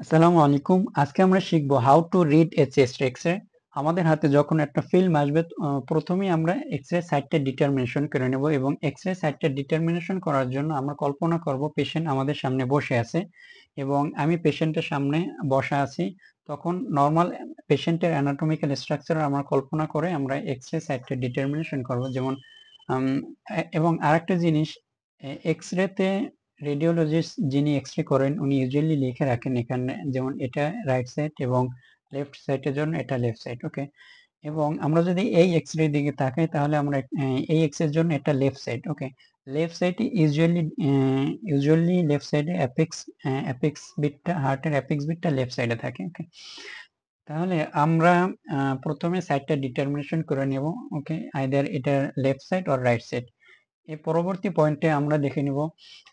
আসসালামু আলাইকুম। আজকে আমরা শিখব how to read a chest X-ray. আমাদের হাতে যখন একটা ফিল্ম আসবে প্রথমেই আমরা এক্স-রে সাইটটা ডিটারমিনেশন করে নেব এবং এক্স-রে সাইটটা ডিটারমিনেশন করার জন্য আমরা কল্পনা করব পেশেন্ট আমাদের সামনে বসে আছে এবং আমি পেশেন্টের সামনে বসা আছি। তখন নরমাল পেশেন্টের অ্যানাটমিক্যাল স্ট্রাকচার আমরা কল্পনা করে আমরা এক্স-রে সাইটটা ডিটারমিনেশন করব। যেমন এবং আরেকটা জিনিস, এক্স-রেতে রেডিওলজিস্ট যিনি এক্স-রে করেন উনি ইউজুয়ালি লিখে রাখেন এখানে, যেমন এটা রাইট সাইড এবং লেফট সাইডের জন্য এটা লেফট সাইড। ওকে, এবং আমরা যদি এই এক্স-রে দিকে তাকাই তাহলে আমরা এই এক্স এর জন্য এটা লেফট সাইড। ওকে, লেফট সাইডে ইউজুয়ালি লেফট সাইডে অ্যাপেক্স বিটটা, হার্টের অ্যাপেক্স বিটটা লেফট সাইডে থাকে। ওকে, তাহলে আমরা প্রথমে সাইডটা ডিটারমিনেশন করে নেব। ওকে, আইদার এটা left side or right side. এই পরবর্তী পয়েন্টে আমরা দেখে নিব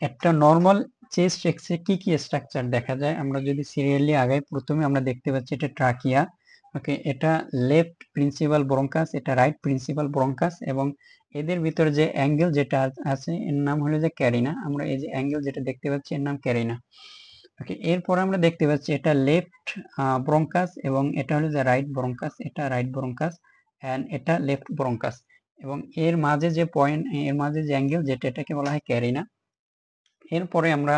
একটা নর্মাল চেস্ট এক্সরে কি কি স্ট্রাকচার দেখা যায়। আমরা যদি সিরিয়ালি আগাই, প্রথমে আমরা দেখতে পাচ্ছি এটা ট্রাকিয়া। ওকে, এটা লেফট প্রিন্সিপাল ব্রঙ্কাস, এটা রাইট প্রিন্সিপাল ব্রঙ্কাস, এবং এদের ভিতরে যে অ্যাঙ্গেল যেটা আছে এর নাম হলো যে ক্যারিনা। আমরা এই যে অ্যাঙ্গেল যেটা দেখতে পাচ্ছি এর নাম ক্যারিনা। ওকে, এরপর আমরা দেখতে পাচ্ছি এটা লেফট ব্রঙ্কাস এবং এটা হলো যে রাইট ব্রঙ্কাস, এটা রাইট ব্রঙ্কাস এন্ড এটা লেফট ব্রঙ্কাস, এবং এর মাঝে যে পয়েন্ট, এর মাঝে যে অ্যাঙ্গেল যেটা, এটাকে বলা হয় ক্যারিনা। এরপরে আমরা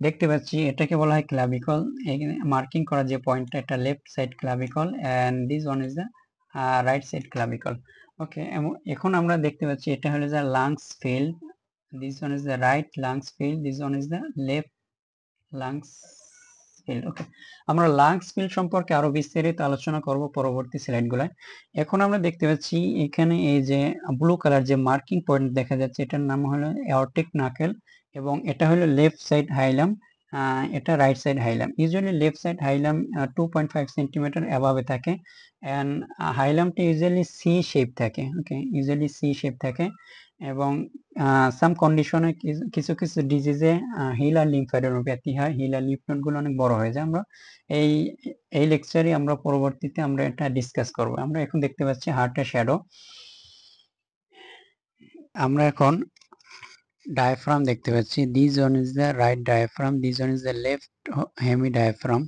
দেখতে পাচ্ছি এটাকে বলা হয় ক্লাভিকল। এখানে মার্কিং করা যে পয়েন্টটা, এটা left side clavicle and this one is the right side clavicle. Okay, এখন আমরা দেখতে পাচ্ছি এটা হলো যে lungs field, this one is the right lungs field, this one is the left lungs field. Okay, আমরা লাংস ফিল্ড সম্পর্কে আরো বিস্তারিত আলোচনা করব পরবর্তী স্লাইডগুলোয়। এখন আমরা দেখতে পাচ্ছি এখানে এই যে ব্লু কালার যে মার্কিং পয়েন্ট দেখা যাচ্ছে, এটার নাম হলো অ্যাওর্টিক নাকেল এবং এটা হলো লেফট সাইড হাইলাম, এটা রাইট সাইড হাইলাম। ইউজুয়ালি লেফট সাইড হাইলাম 2.5 সেন্টিমিটার অ্যাভাবে থাকে এন্ড হাইলামটা ইউজুয়ালি সি শেপ থাকে। ওকে, ইউজুয়ালি সি শেপ থাকে এবং সাম কন্ডিশনে কিছু কিছু ডিজিজে হিল আর লিম্ফাডেনোপ্যাথি হয়, হিল আর লিম্ফ নোড গুলো অনেক বড় হয়ে যায়। আমরা এই এই লেকচারে আমরা পরবর্তীতে আমরা এটা ডিসকাস করব। আমরা এখন দেখতে পাচ্ছি হার্টের শ্যাডো। আমরা এখন ডায়াফ্রাম দেখতে পাচ্ছি, this one is the right diaphragm, this one is the left hemi diaphragm.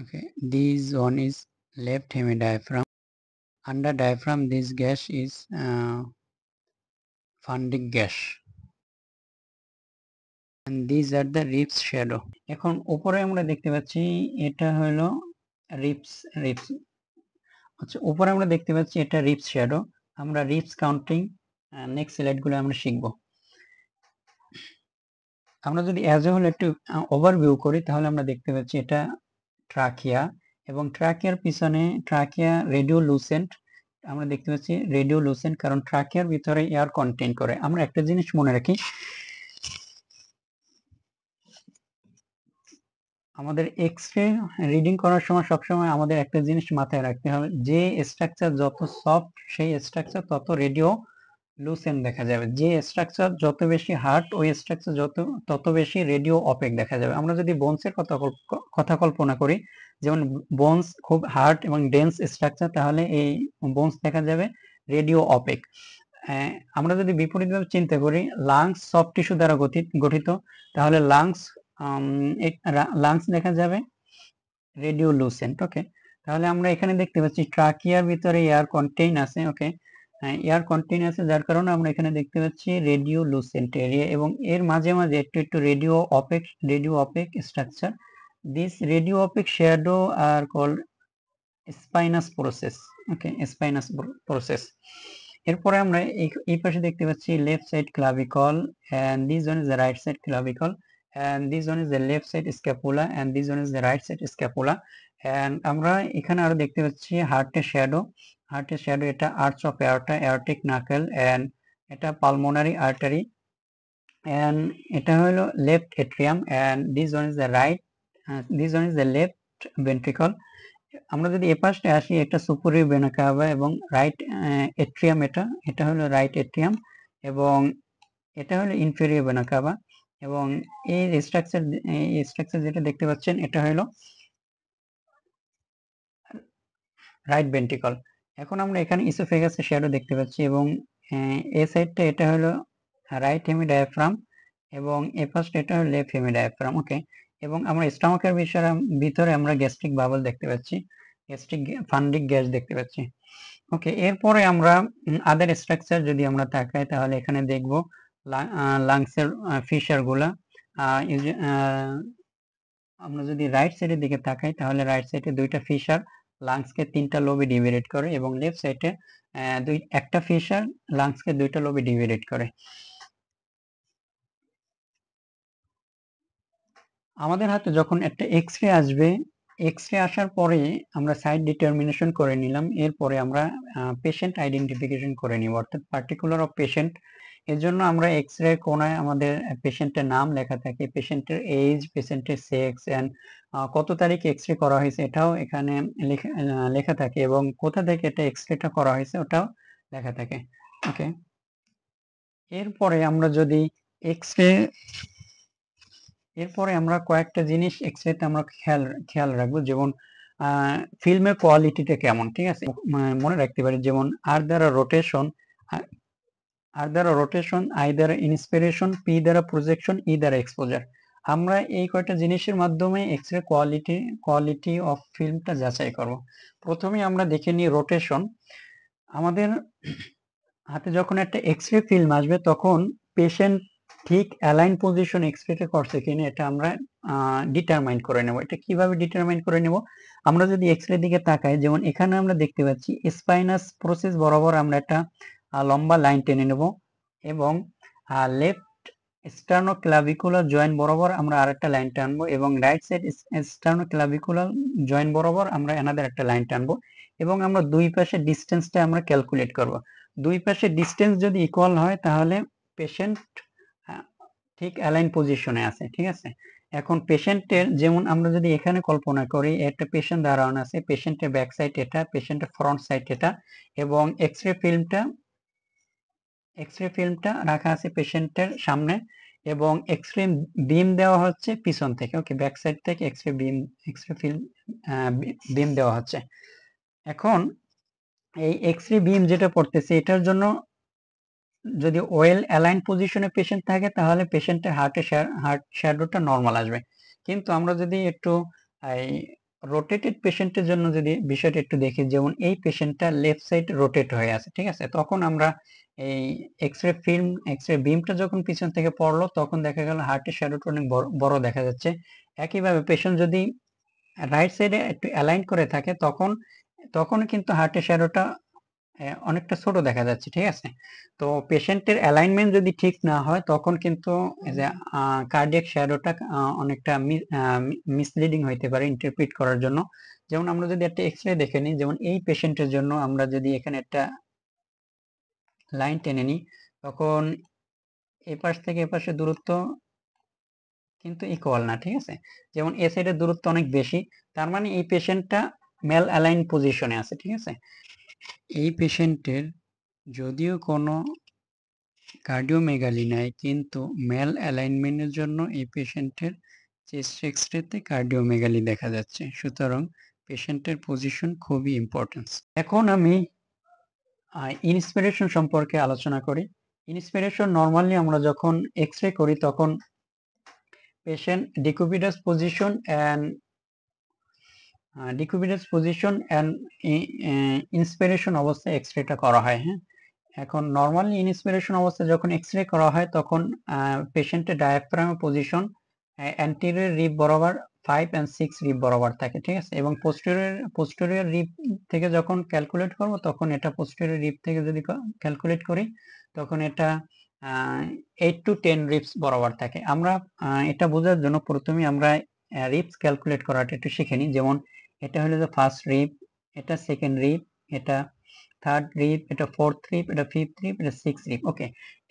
Okay, this one is left hemi diaphragm. Under diaphragm this gas is fundic gas and these are the ribs shadow. এখন উপরে আমরা দেখতে পাচ্ছি এটা হলো ribs ribs আচ্ছা, উপরে আমরা দেখতে পাচ্ছি এটা রিপস শ্যাডো। আমরা রিপস কাউন্টিং নেক্সট স্লাইডগুলো আমরা শিখব। আমরা যদি অ্যাজ এ হোল একটু ওভারভিউ করি তাহলে আমরা দেখতে পাচ্ছি এটা ট্রাকিয়া এবং ট্রাকিয়ার পিছনে ট্রাকিয়া রেডিওলুসেন্ট। আমরা দেখতে পাচ্ছি রেডিওলুসেন্ট কারণ ট্রাকিয়ার ভিতরে এয়ার কন্টেইন করে। আমরা একটা জিনিস মনে রাখি, আমাদের এক্স-রে রিডিং করার সময় সবসময় আমাদের একটা জিনিস মাথায় রাখতে হবে, যে স্ট্রাকচার যত সফট সেই স্ট্রাকচার তত রেডিও লুসেন্ট দেখা যাবে, যে স্ট্রাকচার যত বেশি হার্ড ওই স্ট্রাকচার তত বেশি রেডিও অপেক দেখা যাবে। আমরা যদি বোনসের কথা কল্পনা করি, যেমন বোনস খুব হার্ড এবং ডেন্স স্ট্রাকচার, তাহলে এই বোনস দেখা যাবে রেডিও অপেক। আমরা যদি বিপরীতভাবে চিন্তা করি, লাংস সফট টিস্যু দ্বারা গঠিত, তাহলে লাংস দেখা যাবে রেডিওলুসেন্ট। ওকে, তাহলে আমরা এখানে দেখতে পাচ্ছি ট্রাকিয়ার ভিতরে এয়ার কন্টেইন আছে। ওকে, এয়ার কন্টেইন আছে যার কারণে আমরা এখানে দেখতে পাচ্ছি রেডিওলুসেন্ট এরিয়া, এবং এর মাঝে মাঝে একটু একটু radio opaque structure. This radio opaque shadow are called spinous process. Okay, spinous process. এরপরে আমরা এই পাশে দেখতে পাচ্ছি left side clavicle and this one is the right side clavicle and this one is the left side scapula and this one is the right side scapula and আমরা এখানে আরো দেখতে পাচ্ছি হার্টের শ্যাডো, এটা আর্চ অফ এয়ারটা, এয়ারটিক নাকেল and এটা pulmonary artery and এটা হলো left atrium and this one is the left ventricle. আমরা যদি এ পাশে আসি, এটা সুপুরিয়র ভেনা কাভা এবং রাইট এট্রিয়াম, এটা হলো রাইট এট্রিয়াম এবং এটা হলো ইনফেরিয়র ভেনা কাভা, এবং এই স্ট্রাকচার যেটা দেখতে পাচ্ছেন এটা হলো রাইট ভেন্ট্রিকল। এখন আমরা এখানে ইসোফেগাসের শ্যাডো দেখতে পাচ্ছি এবং এই সাইডটা এটা হলো রাইট হেমি ডায়াফ্রাম এবং এ পাশটা এটা হলো লেফট হেমি ডায়াফ্রাম। ওকে, এবং আমরা স্টমাকের ভিতরে আমরা গ্যাস্ট্রিক বাবল দেখতে পাচ্ছি, গ্যাস্ট্রিক ফান্ডিক গ্যাস দেখতে পাচ্ছি। ওকে, এরপরে আমরা আদার স্ট্রাকচার যদি আমরা তাকাই তাহলে এখানে দেখব লাংসের ফিশার গুলা। আমরা যদি রাইট সাইডের দিকে তাকাই তাহলে রাইট সাইডে দুইটা ফিশার লাংসকে তিনটা লোবে ডিভাইড করে, এবং লেফট সাইডে একটা ফিশার লাংসকে দুইটা লোবে ডিভাইড করে। আমাদের হাতে যখন একটা এক্স-রে আসবে, এক্স-রে আসার পরে আমরা সাইট ডিটারমিনেশন করে নিলাম, এরপরে আমরা পেশেন্ট আইডেন্টিফিকেশন করে নিব, অর্থাৎ পার্টিকুলার অফ পেশেন্ট। এর জন্য আমরা এক্স-রে কোণায় আমাদের পেশেন্টের নাম লেখা থাকে, পেশেন্টের এজ, পেশেন্টের সেক্স এন্ড কত তারিখে এক্স-রে করা হয়েছে এটাও এখানে লেখা থাকে, এবং কোথা থেকে এটা এক্স-রেটা করা হয়েছে ওটাও লেখা থাকে। ওকে, এরপরে আমরা যদি এক্স-রে এরপরে আমরা কয়েকটা জিনিস এক্স-রেতে আমরা খেয়াল রাখবো, যেমন ফিল্মের কোয়ালিটিটা কেমন, ঠিক আছে, মনে রাখতে পারি, যেমন আর দ্বারা রোটেশন, আই দ্বারা ইন্সপিরেশন, পি দ্বারা প্রজেকশন, ই দ্বারা এক্সপোজার। আমরা এই কয়টা জিনিসের মাধ্যমে এক্স-রে কোয়ালিটি অফ ফিল্মটা যাচাই করব। প্রথমে আমরা দেখে নিই রোটেশন। আমাদের হাতে যখন একটা এক্স-রে ফিল্ম আসবে তখন পেশেন্ট ঠিক অ্যালাইন পজিশন এক্স-রে করছে কিনা এটা আমরা ডিটারমাইন করে নেব। এটা কিভাবে ডিটারমাইন করে নেব? আমরা যদি এক্স-রে দিকে তাকাই, যেমন এখানে আমরা দেখতে পাচ্ছি স্পাইনাস প্রসেস বরাবর আমরা একটা লম্বা লাইন টেনে নেব, এবং লেফট স্টার্নোক্লাভিকুলার জয়েন্ট বরাবর আমরা আরেকটা লাইন টানবো, এবং রাইট সাইড স্টার্নোক্লাভিকুলার জয়েন্ট বরাবর আমরা অ্যানাদার একটা লাইন টানবো, এবং আমরা দুই পাশে ডিসটেন্সটা আমরা ক্যালকুলেট করব। দুই পাশে ডিসটেন্স যদি ইকুয়াল হয় তাহলে পেশেন্ট ঠিক অ্যালাইন পজিশনে আছে, ঠিক আছে। এখন পেশেন্টের, যেমন আমরা যদি এখানে কল্পনা করি একটা পেশেন্ট দাঁড়ানো আছে, পেশেন্টের ব্যাক সাইড এটা, পেশেন্টের ফ্রন্ট সাইড এটা, এবং এক্স-রে ফিল্মটা রাখা আছে পেশেন্টের সামনে, এবং এক্স-রে বিম দেওয়া হচ্ছে পিছন থেকে। ওকে, ব্যাক সাইড থেকে এক্স-রে ফিল্ম বিম দেওয়া হচ্ছে। এখন এই এক্স-রে বিম যেটা পড়তেছে এটার জন্য যদি ওয়েল অ্যালাইন পজিশনে পেশেন্ট থাকে তাহলে পেশেন্টের হার্ট শ্যাডোটা নর্মাল আসবে। কিন্তু আমরা যদি একটু এই রোটেটেড পেশেন্টের জন্য যদি বিষয়টা একটু দেখি, যেমন এই পেশেন্টটা লেফট সাইড রোটেট হয়ে আছে, ঠিক আছে, তখন আমরা এই এক্স-রে বিমটা যখন পিছন থেকে পড়লো তখন দেখা গেল হার্টের শ্যাডোটা অনেক বড় দেখা যাচ্ছে। একইভাবে পেশেন্ট যদি রাইট সাইডে একটু অ্যালাইন করে থাকে তখন কিন্তু হার্টের শ্যাডোটা অনেকটা ছোট দেখা যাচ্ছে, ঠিক আছে। তো পেশেন্টের অ্যালাইনমেন্ট যদি ঠিক না হয় তখন কিন্তু যে কার্ডিয়াক শ্যাডোটা অনেকটা মিসলিডিং হইতে পারে ইন্টারপ্রিট করার জন্য। যেমন আমরা যদি একটা এক্স-রে দেখে নিই, যেমন এই পেশেন্টের জন্য আমরা যদি এখানে একটা লাইন টেনে নিই, তখন এপাশ থেকে এপাশে দূরত্ব কিন্তু ইকুয়াল না, ঠিক আছে। যেমন এ সাইডের দূরত্ব অনেক বেশি, তার মানে এই পেশেন্টটা মেল অ্যালাইন পজিশনে আছে, ঠিক আছে। এই পেশেন্টের যদিও কোনো কার্ডিওমেগালি নাই, কিন্তু মেল অ্যালাইনমেন্টের জন্য এই পেশেন্টের চেস্ট এক্স-রেতে কার্ডিওমেগালি দেখা যাচ্ছে। সুতরাং পেশেন্টের পজিশন খুবই ইম্পর্টেন্ট। এখন আমি ইন্সপিরেশন সম্পর্কে আলোচনা করি। ইন্সপিরেশন নর্মালি আমরা যখন এক্স-রে করি তখন পেশেন্ট ডিকুবিটাস পজিশন অ্যান্ড ইন্সপিরেশন অবস্থায় এক্স-রেটা করা হয়। হ্যাঁ, এখন নর্মালি ইন্সপিরেশন অবস্থায় যখন এক্স-রে করা হয় তখন পেশেন্টের ডায়াফ্রাম পজিশন অ্যান্টেরিয়র রিব বরাবর 5 and 6 রিব বরাবর থাকে, ঠিক আছে, এবং পোস্টেরিয়র রিব থেকে যখন ক্যালকুলেট করব তখন এটা পোস্টেরিয়র রিব থেকে যদি ক্যালকুলেট করি তখন এটা 8 to 10 রিবস বরাবর থাকে। আমরা এটা বোঝার জন্য প্রথমে আমরা রিবস ক্যালকুলেট করাটা একটু শিখে নিই। যেমন এটা হলো যে ফার্স্ট রিব, এটা সেকেন্ড রিব, এটা থার্ড রিব, এটা ফোর্থ রিব, এটা ফিফথ রিব, এটা সিক্স রিব। ওকে,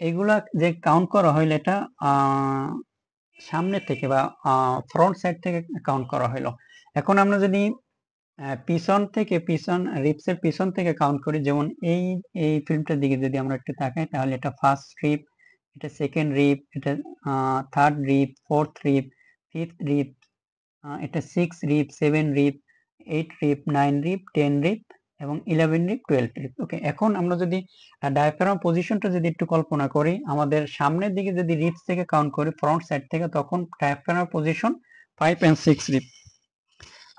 এইগুলা যে কাউন্ট করা হইলো এটা সামনে থেকে বা ফ্রন্ট সাইড থেকে কাউন্ট করা হইলো। এখন আমরা যদি রিবসের পিছন থেকে কাউন্ট করি, যেমন এই ফিল্মটার দিকে যদি আমরা একটু তাকাই তাহলে এটা ফার্স্ট রিব, এটা সেকেন্ড রিব, এটা third rib, fourth rib, fifth rib, এটা six rib, seven rib, eight rib, nine rib, 10 rib, এবং 11 রিব, 12 রিব। ওকে, এখন আমরা যদি ডায়াফ্রাম পজিশনটা যদি একটু কল্পনা করি, আমাদের সামনের দিকে যদি রিবস থেকে কাউন্ট করি ফ্রন্ট সাইড থেকে, তখন ডায়াফ্রাম পজিশন 5 and 6 রিপ।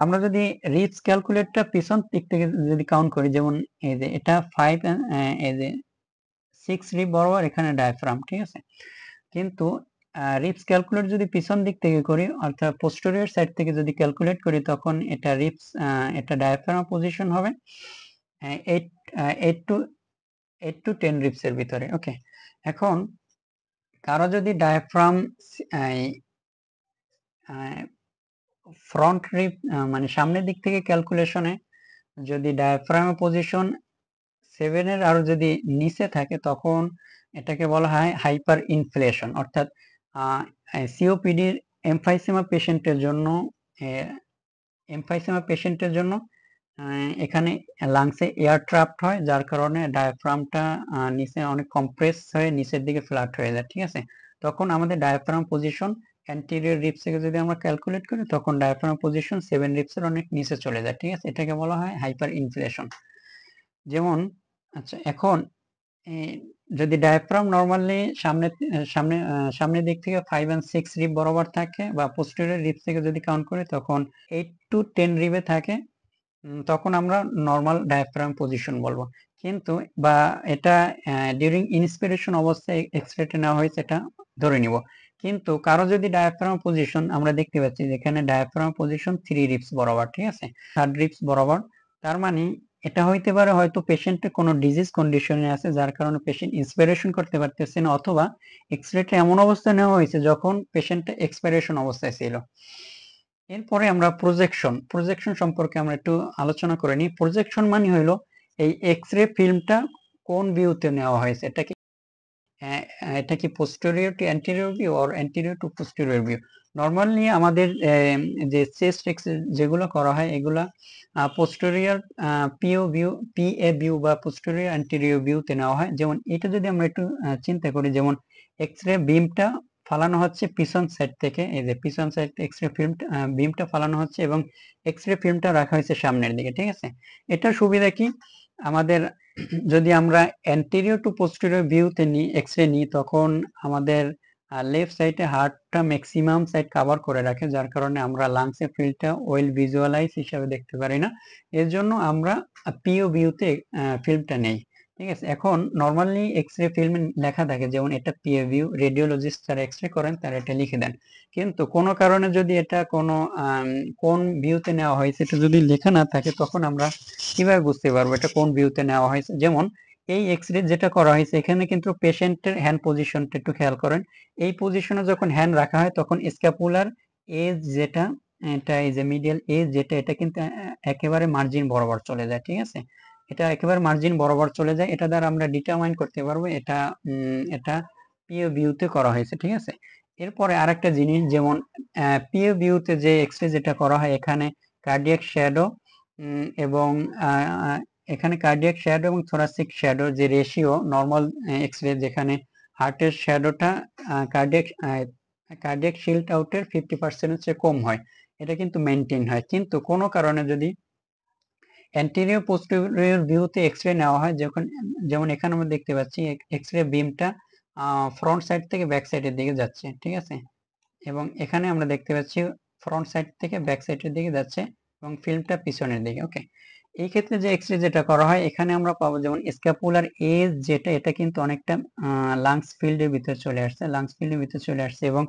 আমরা যদি রিপস ক্যালকুলেটটা পিছন দিক থেকে যদি কাউন্ট করি, যেমন এই যে এটা 5 এই যে 6 রিপ বরাবর এখানে ডায়াফ্রাম, ঠিক আছে। কিন্তু রিপস ক্যালকুলেট যদি পিছন দিক থেকে করি, অর্থাৎ পোস্টেরিয়র সাইড থেকে যদি ক্যালকুলেট করি, তখন এটা রিপস এটা ডায়াফ্রাম পজিশন হবে 8 টু 10 রিপস এর ভিতরে। ওকে, এখন কারো যদি ডায়াফ্রাম ফ্রন্ট রিপ মানে সামনের দিক থেকে ক্যালকুলেশনে যদি ডায়াফ্রাম পজিশন 7 এর আরো যদি নিচে থাকে, তখন এটাকে বলা হয় হাইপার ইনফ্লেশন। অর্থাৎ সিওপিডির এমফাইসেমা পেশেন্টের জন্য এখানে লাংসে এয়ার ট্রাপড হয়, যার কারণে ডায়াফ্রামটা নিচে অনেক কম্প্রেস হয়ে নিচের দিকে ফ্ল্যাট হয়ে যায়, ঠিক আছে। তখন আমাদের ডায়াফ্রাম পজিশন অ্যান্টেরিয়র রিপস থেকে যদি আমরা ক্যালকুলেট করি, তখন ডায়াফ্রাম পজিশন 7 রিপসের অনেক নিচে চলে যায়, ঠিক আছে। এটাকে বলা হয় হাইপার ইনফ্লেশন। যেমন আচ্ছা, এখন যদি ডায়াফ্রাম নরমালি সামনের দিক থেকে 5 and 6 রিপ বরাবর থাকে, বা পোস্টেরিয়র রিপস থেকে যদি কাউন্ট করি, তখন 8 to 10 রিপে থাকে, তখন আমরা নর্মাল ডায়াফ্রাম পজিশন বলবো। কিন্তু বা এটা ডিউরিং ইন্সপিরেশন অবস্থায় এক্সরেতে নেওয়া হয়েছে এটা ধরে নিব। কিন্তু কারো যদি ডায়াফ্রাম পজিশন আমরা দেখতে পাচ্ছি যেখানে ডায়াফ্রাম পজিশন 3 রিপস বরাবর, ঠিক আছে, 3rd রিপস বরাবর, তার মানে এটা হইতে পারে হয়তো পেশেন্টের কোনো ডিজিজ কন্ডিশনে আছে, যার কারণে পেশেন্ট ইন্সপিরেশন করতে পারতেছে না, অথবা এক্সরেটা এমন অবস্থায় নেওয়া হয়েছে যখন পেশেন্টটা এক্সপিরেশন অবস্থায় ছিল। এরপরে আমরা প্রজেকশন সম্পর্কে আমরা একটু আলোচনা করে নিই। প্রজেকশন মানে হইলো এই এক্স-রে ফিল্মটা কোন ভিউতে নেওয়া হয়েছে, এটা কি posterior to anterior view or anterior to posterior view. Normally আমাদের যে চেস্ট এক্স যেগুলো করা হয়, এগুলা পোস্টেরিয়র পিএ ভিউ বা পোস্টেরিয়র অ্যান্টেরিয়র ভিউতে নেওয়া হয়। যেমন এটা যদি আমরা একটু চিন্তা করি, যেমন এক্স-রে বিমটা ফালানো হচ্ছে পিছন সাইড থেকে, এই যে পিছন সাইড এক্স-রে বিমটা ফালানো হচ্ছে, এবং এক্স-রে ফিল্মটা রাখা হয়েছে সামনের দিকে, ঠিক আছে। এটার সুবিধা কি, আমাদের যদি আমরা অ্যান্টেরিয়র টু পোস্টেরিয়র ভিউতে নিই, এক্স-রে নিই, তখন আমাদের লেফট সাইডে হার্টটা ম্যাক্সিমাম সাইড কভার করে রাখে, যার কারণে আমরা লাংসের ফিল্ডটা ওয়েল ভিজুয়ালাইজ হিসাবে দেখতে পারি না। এর জন্য আমরা পিও ভিউতে ফিল্মটা নেই, ঠিক আছে। এখন নরমালি এক্স-রে ফিল্মে লেখা থাকে, যেমন এটা পিও ভিউ, রেডিওলজিস্ট যারা এক্স-রে করেন তারা এটা লিখে দেন। কিন্তু কোনো কারণে যদি এটা কোনো কোন ভিউতে নেওয়া হয়েছে এটা যদি লেখা না থাকে, তখন আমরা কিভাবে বুঝতে পারবো এটা কোন ভিউতে নেওয়া হয়েছে। যেমন এই এক্স-রে যেটা করা হয়েছে, এখানে কিন্তু পেশেন্টের হ্যান্ড পজিশনটা একটু খেয়াল করেন। এই পজিশনে যখন হ্যান্ড রাখা হয়, তখন স্ক্যাপুলার এজ যেটা, এটা এই যে মিডিয়াল এজ যেটা, এটা কিন্তু একেবারে মার্জিন বরাবর চলে যায়, ঠিক আছে। এটা একেবারে মার্জিন বরাবর চলে যায়। এটা দ্বারা আমরা ডিটারমাইন করতে পারবো এটা পিও ভিউতে করা হয়েছে, ঠিক আছে। এরপরে আরেকটা জিনিস, যেমন পিও ভিউতে যে এক্স-রে যেটা করা হয়, এখানে কার্ডিয়াক শ্যাডো এবং এখানে কার্ডিয়াক শ্যাডো এবং থোরাসিক শ্যাডো যে রেশিও, নর্মাল এক্স-রে যেখানে হার্টের শ্যাডোটা কার্ডিয়াক শিল্ড আউটের 50% চেয়ে কম হয়, এটা কিন্তু মেনটেন হয়। কিন্তু কোনো কারণে যদি অ্যান্টেরিয়র পোস্টেরিয়র ভিউতে এক্স-রে নেওয়া হয়, যেমন এখানে আমরা দেখতে পাচ্ছি এক্স-রে বিমটা ফ্রন্ট সাইড থেকে ব্যাক সাইডের দিকে যাচ্ছে, ঠিক আছে, এবং এখানে আমরা দেখতে পাচ্ছি ফ্রন্ট সাইড থেকে ব্যাক সাইডের দিকে যাচ্ছে এবং ফিল্মটা পিছনের দিকে। ওকে, এই ক্ষেত্রে যে এক্স-রে যেটা করা হয়, এখানে আমরা পাবো যেমন স্ক্যাপুলার এজ যেটা, এটা কিন্তু অনেকটা লাংস ফিল্ডের ভিতরে চলে আসছে, এবং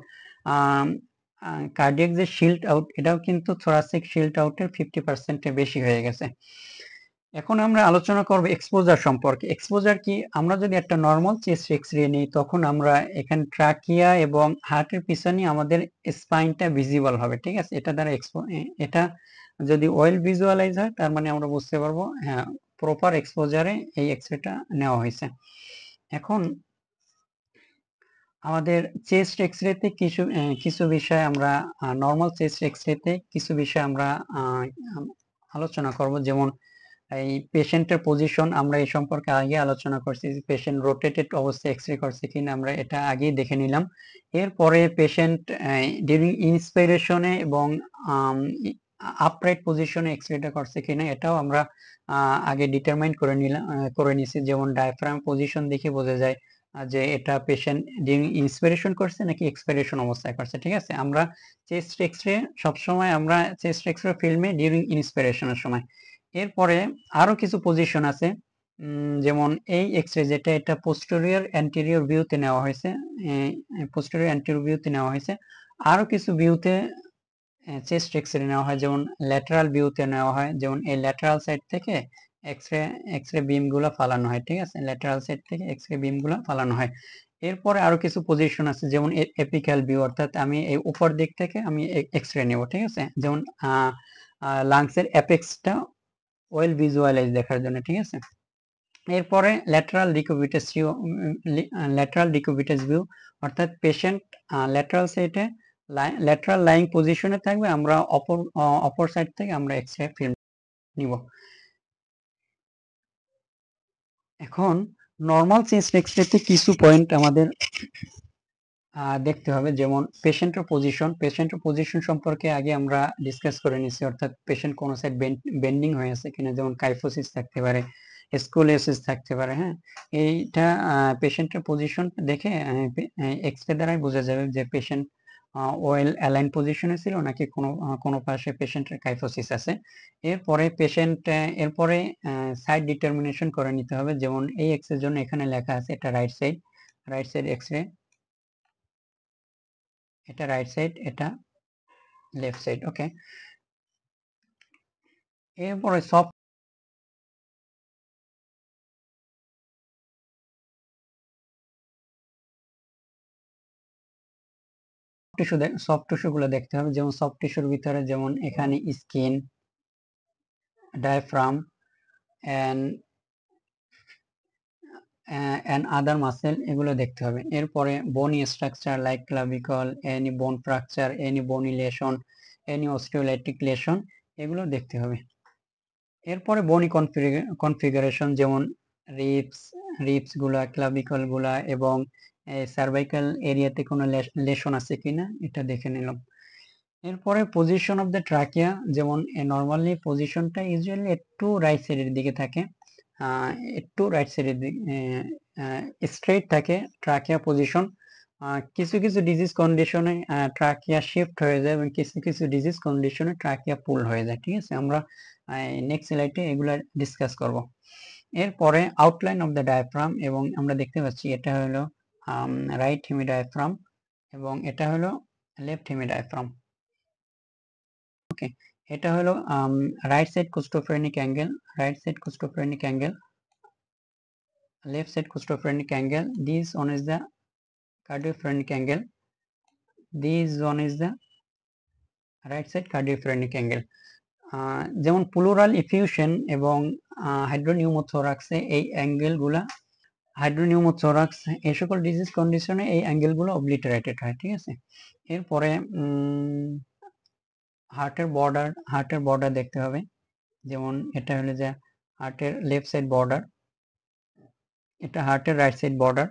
কার্ডিয়াক যে শিল্ড আউট, এটাও কিন্তু থোরাসিক শিল্ড আউটের 50% বেশি হয়ে গেছে। এখন আমরা আলোচনা করব এক্সপোজার সম্পর্কে। এক্সপোজার কি, আমরা যদি একটা নর্মাল চেস্ট এক্স-রে নিই, তখন আমরা এখানে ট্রাকিয়া এবং হার্টের পিছনে আমাদের স্পাইনটা ভিজিবল হবে, ঠিক আছে। এটা দ্বারা এটা যদি ওয়েল ভিজুয়ালাইজ হয়, তার মানে আমরা বুঝতে পারবো হ্যাঁ প্রপার এক্সপোজারে এই এক্স-রেটা নেওয়া হয়েছে। এখন আমাদের চেস্ট এক্স-রেতে কিছু বিষয় আমরা নর্মাল চেস্ট এক্স-রেতে কিছু বিষয় আমরা আলোচনা করব। যেমন এই পেশেন্টের পজিশন, আমরা এই সম্পর্কে আগে আলোচনা করছি, পেশেন্ট রোটেটেড অবস্থায় এক্স-রে করছে কিনা আমরা এটা আগেই দেখে নিলাম। এরপরে পেশেন্ট ডিউরিং ইন্সপিরেশনে এবং আপরাইট পজিশনে এক্স-রেটা করছে কিনা এটাও আমরা আগে ডিটারমাইন করে নিছি। যেমন ডায়াফ্রাম পজিশন দেখে বোঝা যায়, যে এটা পেশেন্ট ডিউরিং ইন্সপিরেশন করছে নাকি এক্সপিরেশন অবস্থায় করছে। ঠিক আছে, আমরা চেস্ট এক্সরে সবসময় আমরা চেস্ট এক্সরে ফিল্মে ডিউরিং ইন্সপিরেশনের সময়। এরপরে আরো কিছু পজিশন আছে, যেমন এই এক্সরে যেটা, এটা পোস্টেরিয়র অ্যান্টেরিয়র ভিউতে নেওয়া হয়েছে, পোস্টেরিয়র অ্যান্টেরিয়র ভিউতে নেওয়া হয়েছে। আরো কিছু ভিউতে চেস্ট এক্সরে নেওয়া হয়, যেমন ল্যাটারাল ভিউতে নেওয়া হয়, যেমন এই ল্যাটারাল সাইড থেকে এক্সরে এক্সরে বিম গুলা ফালানো হয়। ঠিক আছে, ল্যাটারাল সাইড থেকে এক্সরে বিম গুলা ফালানো হয়। এরপরে আরো কিছু পজিশন আছে, যেমন এপিক্যাল ভিউ, অর্থাৎ আমি এই উপর দিক থেকে আমি এক্সরে নেব। ঠিক আছে, যেমন লাংসের অ্যাপেক্সটা ওয়েল ভিজুয়ালাইজ দেখার জন্য। ঠিক আছে, এরপরে ল্যাটারাল ডিকুবিটাস ভিউ, অর্থাৎ পেশেন্ট ল্যাটারাল সাইডে ল্যাটারাল লাইং পজিশনে থাকবে, আমরা অপর সাইড থেকে আমরা এক্সরে ফিল্ম নিব। এখন নর্মাল চেস্ট এক্সরেতে কিছু পয়েন্ট আমাদের দেখতে হবে, যেমন পেশেন্টের পজিশন সম্পর্কে আগে আমরা ডিসকাস করে নিছি, অর্থাৎ পেশেন্ট কোন সাইড বেন্ডিং হয়ে আছে কিনা, যেমন কাইফোসিস থাকতে পারে, স্কোলিওসিস থাকতে পারে। হ্যাঁ, এইটা পেশেন্টের পজিশন দেখে এক্সরে দ্বারাই বোঝা যাবে যে পেশেন্ট ওয়েল অ্যালাইন পজিশনে ছিল নাকি কোনো পাশে পেশেন্টের কাইফোসিস আছে। এরপরে সাইড ডিটারমিনেশন করে নিতে হবে, যেমন এই এক্সরের জন্য এখানে লেখা আছে এটা রাইট সাইড এক্সরে, এটা রাইট সাইড, এটা লেফট সাইড। ওকে, এরপরে সফট টিস্যু গুলো দেখতে হবে, যেমন সফট টিস্যুর ভিতরে যেমন এখানে skin, diaphragm and other muscle, এগুলো দেখতে হবে। এরপরে bony structure like clavicle, any bone fracture, any bony lesion, any osteolytic lesion, এগুলো দেখতে হবে। এরপরে বোনি কনফিগারেশন, যেমন রিপস গুলা, ক্লাভিকল গুলা এবং সার্ভাইকাল এরিয়াতে কোনো লেশন আছে কিনা এটা দেখে নিলাম। এরপরে পজিশন অফ দ্য ট্রাকিয়া, যেমন নর্মালি পজিশনটা ইউজুয়ালি একটু রাইট সাইডের দিকে থাকে, একটু রাইট সাইডের দিকে স্ট্রেট থাকে ট্রাকিয়া পজিশন। কিছু কিছু ডিজিজ কন্ডিশনে ট্রাকিয়া শিফট হয়ে যায় এবং কিছু কিছু ডিজিজ কন্ডিশনে ট্রাকিয়া পুল হয়ে যায়। ঠিক আছে, আমরা নেক্সট স্লাইডে এগুলা ডিসকাস করব। এরপরে আউটলাইন অফ দ্য ডায়াফ্রাম, এবং আমরা দেখতে পাচ্ছি এটা হলো রাইট হেমি ডায়াফ্রাম এবং এটা হলো লেফট হেমি ডায়াফ্রাম। ওকে, এটা হলো right side costophrenic angle, left side costophrenic angle, this one is the cardiophrenic angle, this one is the right side cardiophrenic angle। যেমন প্লুরাল ইফিউশন এবং হাইড্রোনিউমোথোরাক্সে এই অ্যাঙ্গেলগুলা, হাইড্রোনিউমোথোরাক্স এই সকল ডিজিজ কন্ডিশনে এই অ্যাঙ্গেলগুলো অবলিটারেটেড হয়। ঠিক আছে, এরপরে হার্টের বর্ডার দেখতে হবে, যেমন এটা হলো যে হার্টের লেফট সাইড বর্ডার, এটা হার্টের রাইট সাইড বর্ডার,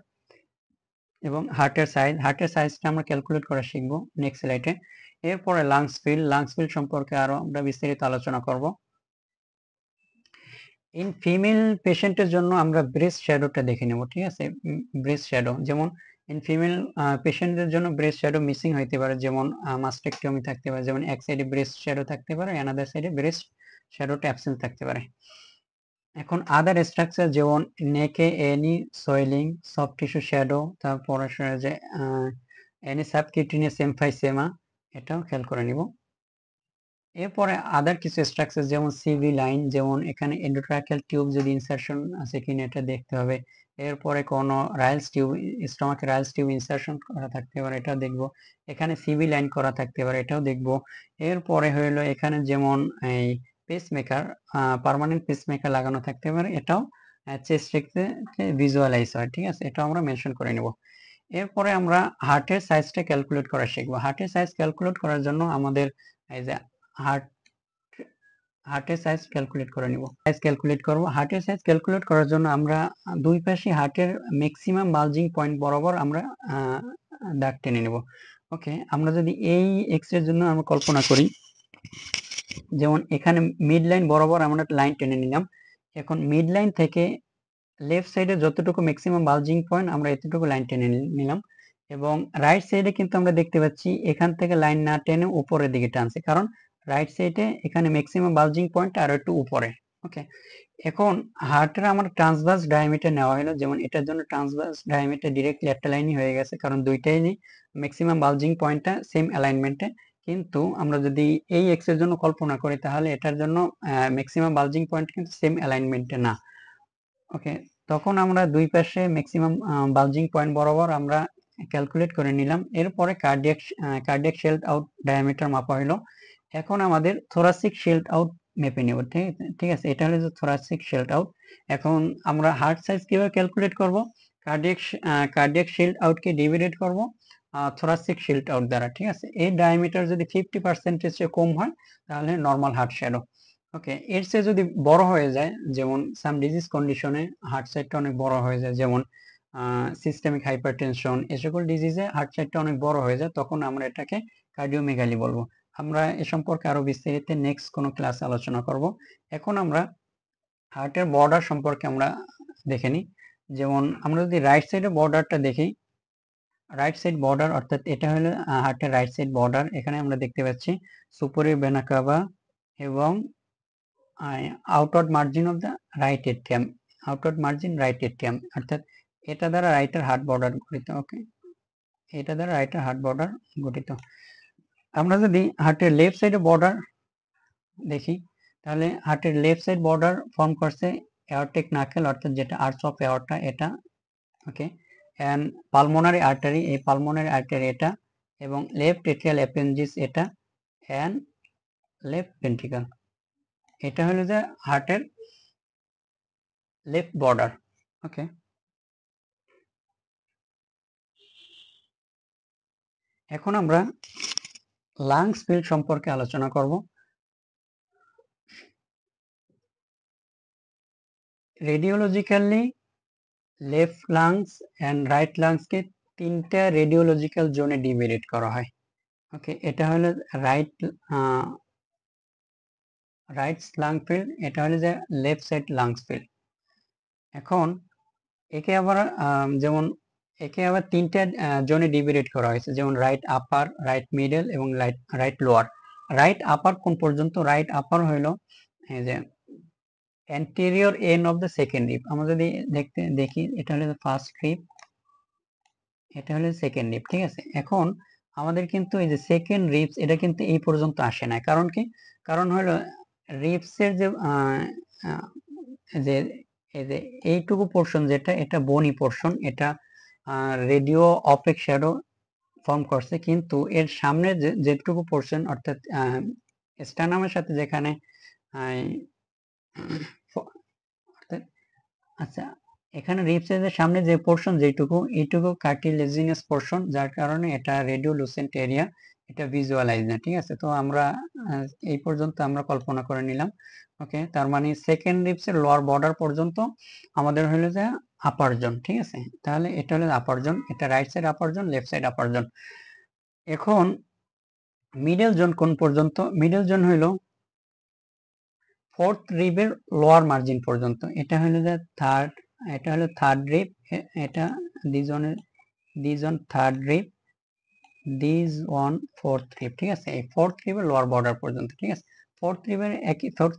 এবং হার্টের সাইজটা আমরা ক্যালকুলেট করা শিখবো নেক্সট স্লাইডে। এরপরে লাংস ফিল সম্পর্কে আরো আমরা বিস্তারিত আলোচনা করব। ইন ফিমেল পেশেন্টের জন্য আমরা ব্রেস্ট শ্যাডোটা দেখে নেব। ঠিক আছে, ব্রেস্ট শ্যাডো, যেমন ইন ফিমেল পেশেন্টদের জন্য ব্রেস্ট শ্যাডো মিসিং হইতে পারে, যেমন মাস্টেকটমি থাকতে পারে, যেমন এক সাইডে ব্রেস্ট শ্যাডো থাকতে পারে, অ্যানাদার সাইডে ব্রেস্ট শ্যাডোটা অ্যাবসেন্ট থাকতে পারে। এখন আদার স্ট্রাকচার, যেমন নেকে any swelling, soft tissue shadow, তারপরে যে এনি সাবকিউটেনিয়াস এমফাইসেমা, এটাও খেয়াল করে নিব। এরপরে আদার কিছু স্ট্রাকচার, যেমন সিভি লাইন, যেমন এখানে এন্ডোট্রাকিয়াল টিউব যদি ইনসারশন আছে কিনা এটা দেখতে হবে। এরপরে কোনো রাইলস টিউব, স্টমাকে রাইলস টিউব ইনসারশন করা থাকতে পারে, এটাও দেখব। এখানে সিভি লাইন করা থাকতে পারে, এটাও দেখব। এরপরে হইলো এখানে যেমন এই পেসমেকার, পার্মানেন্ট পেসমেকার লাগানো থাকতে পারে, এটাও চেস্ট এক্সরে ভিজুয়ালাইজ হয়। ঠিক আছে, এটাও আমরা মেনশন করে নেব। এরপরে আমরা হার্টের সাইজটা ক্যালকুলেট করা শিখবো। হার্টের সাইজ ক্যালকুলেট করার জন্য আমাদের এই যে হার্টের সাইজ ক্যালকুলেট করে নিব, হার্টের সাইজ ক্যালকুলেট করার জন্য আমরা দুই পাশে হার্টের ম্যাক্সিমাম বালজিং পয়েন্ট বরাবর আমরা দাগ টেনে নেব। ওকে, আমরা যদি এই এক্সরের জন্য আমরা কল্পনা করি, যেমন এখানে মিড লাইন বরাবর আমরা লাইন টেনে নিলাম। এখন মিড লাইন থেকে লেফট সাইডে যতটুকু ম্যাক্সিমাম বালজিং পয়েন্ট আমরা এতটুকু লাইন টেনে নিলাম, এবং রাইট সাইডে কিন্তু আমরা দেখতে পাচ্ছি এখান থেকে লাইন না টেনে উপরের দিকে টানছে, কারণ রাইট সাইডে এখানে ম্যাক্সিমাম বালজিং পয়েন্ট আর একটু উপরে। ওকে, এখন হার্টের আমার ট্রান্সভার্স ডায়ামিটার নেওয়া হলো, যেমন এটার জন্য ট্রান্সভার্স ডায়ামিটার ডিরেক্টলি একটা লাইনই হয়ে গেছে, কারণ দুইটাই ম্যাক্সিমাম বালজিং পয়েন্টটা সেম অ্যালাইনমেন্টে। কিন্তু আমরা যদি এই এক্স এর জন্য কল্পনা করি তাহলে এটার জন্য ম্যাক্সিমাম বালজিং পয়েন্ট কিন্তু সেম অ্যালাইনমেন্টে না। ওকে, তখন আমরা দুই পাশে ম্যাক্সিমাম বালজিং পয়েন্ট বরাবর আমরা ক্যালকুলেট করে নিলাম। এরপরে কার্ডিয়াক শেল্ড আউট ডায়ামিটার মাপা হলো। এখন আমাদের থোরাসিক শেল্ড আউট মেপে নেব, ঠিক আছে, এটা হলো যে থোরাসিক শেল্ড আউট। এখন আমরা হার্ট সাইজ কিভাবে ক্যালকুলেট করব? কার্ডিয়াক শেল্ড আউটকে ডিভাইডেড করব থোরাসিক শেল্ড আউট দ্বারা, ঠিক আছে। এই ডায়ামিটার যদি 50% কম হয় তাহলে নর্মাল হার্ট শ্যাডো। ওকে, এর চেয়ে যদি বড় হয়ে যায়, যেমন সাম ডিজিজ কন্ডিশনে হার্ট সাইজটা অনেক বড় হয়ে যায়, যেমন সিস্টেমিক হাইপারটেনশন, এ সকল ডিজিজে হার্ট সাইজটা অনেক বড় হয়ে যায়, তখন আমরা এটাকে কার্ডিওমেগালি বলবো। আমরা এ সম্পর্কে আরো বিস্তারিত নেক্সট কোনো ক্লাসে আলোচনা করব। এখন আমরা হার্টের বর্ডার সম্পর্কে আমরা দেখে নিই। যেমন আমরা যদি রাইট সাইডের বর্ডারটা দেখি, রাইট সাইড বর্ডার অর্থাৎ এটা হলো হার্টের রাইট সাইড বর্ডার। এখানে আমরা দেখতে পাচ্ছি সুপেরিয়র ভেনা কাভা এবং outward margin of the right atrium, outward margin right atrium, অর্থাৎ এটা দ্বারা রাইটের হার্ট বর্ডার গঠিত। ওকে, এটা দ্বারা রাইটের হার্ট বর্ডার গঠিত। আমরা যদি হার্টের লেফট সাইডে বর্ডার দেখি, তাহলে হার্টের লেফট সাইড বর্ডার ফর্ম করছে এয়ারটেক নাকেল, অর্থাৎ যেটা আর্চ অফ এয়ারটা এটা। ওকে, এন্ড পালমোনারি আর্টারি, এই পালমোনারি আর্টারি এটা, এবং লেফট এট্রিয়াল অ্যাপেন্ডিক্স এটা, এন্ড লেফট ভেন্ট্রিকল। এটা হলো যে হার্টের লেফট বর্ডার। ওকে, এখন আমরা লাংস ফিল্ড সম্পর্কে আলোচনা করব। রেডিওলজিক্যালি লেফট লাংস এন্ড রাইট লাংসকে তিনটা রেডিওলজিক্যাল জোনে ডিভাইডেড করা হয়। ওকে, এটা হলো রাইট লাং ফিল্ড, এটা হলো যে লেফট সাইড লাংস ফিল্ড। এখন একে আবার যেমন একে আবার তিনটা জোনে ডিভাইডেড করা হয়েছে, যেমন রাইট আপার, রাইট মিডল এবং রাইট লোয়ার। রাইট আপার কোন পর্যন্ত? রাইট আপার হইলো এই যে anterior end of the second rib। আমরা যদি দেখি এটা হলো ফার্স্ট রিব, এটা হলো সেকেন্ড রিব, ঠিক আছে। এখন আমাদের কিন্তু এই যে সেকেন্ড রিবস এটা কিন্তু এই পর্যন্ত আসে না, কারণ কি? কারণ হলো রিবসের যে যে এই যে এইটুকু পোর্শন যেটা, এটা বনি পোর্শন, এটা রেডিও অপেক শ্যাডো ফর্ম করছে, কিন্তু এর সামনে যেটুকু পোর্শন অর্থাৎ স্টার্নামের সাথে যেখানে আচ্ছা, এখানে রিবসের সামনে যে পোর্শন যেটুকু, এইটুকু কার্টিলেজিনাস পোর্শন, যার কারণে এটা রেডিওলুসেন্ট এরিয়া, এটা ভিজুয়ালাইজ না, ঠিক আছে। তো আমরা এই পর্যন্ত আমরা কল্পনা করে নিলাম। ওকে, তার মানে সেকেন্ড রিবসের লোয়ার বর্ডার পর্যন্ত আমাদের হলো যে আপার জোন, ঠিক আছে। তাহলে এটা হলো আপার জোন, এটা রাইট সাইড আপার জোন, লেফট সাইড আপার জোন। এখন মিডল জোন কোন পর্যন্ত? মিডল জোন হইলো ফোর্থ রিবের লোয়ার মার্জিন পর্যন্ত। এটা হলো যে এটা হলো থার্ড রিব, এটা this on third rib, this on fourth rib, ঠিক আছে। এই ফোর্থ রিবের লোয়ার বর্ডার পর্যন্ত, ঠিক আছে। ফোর্থ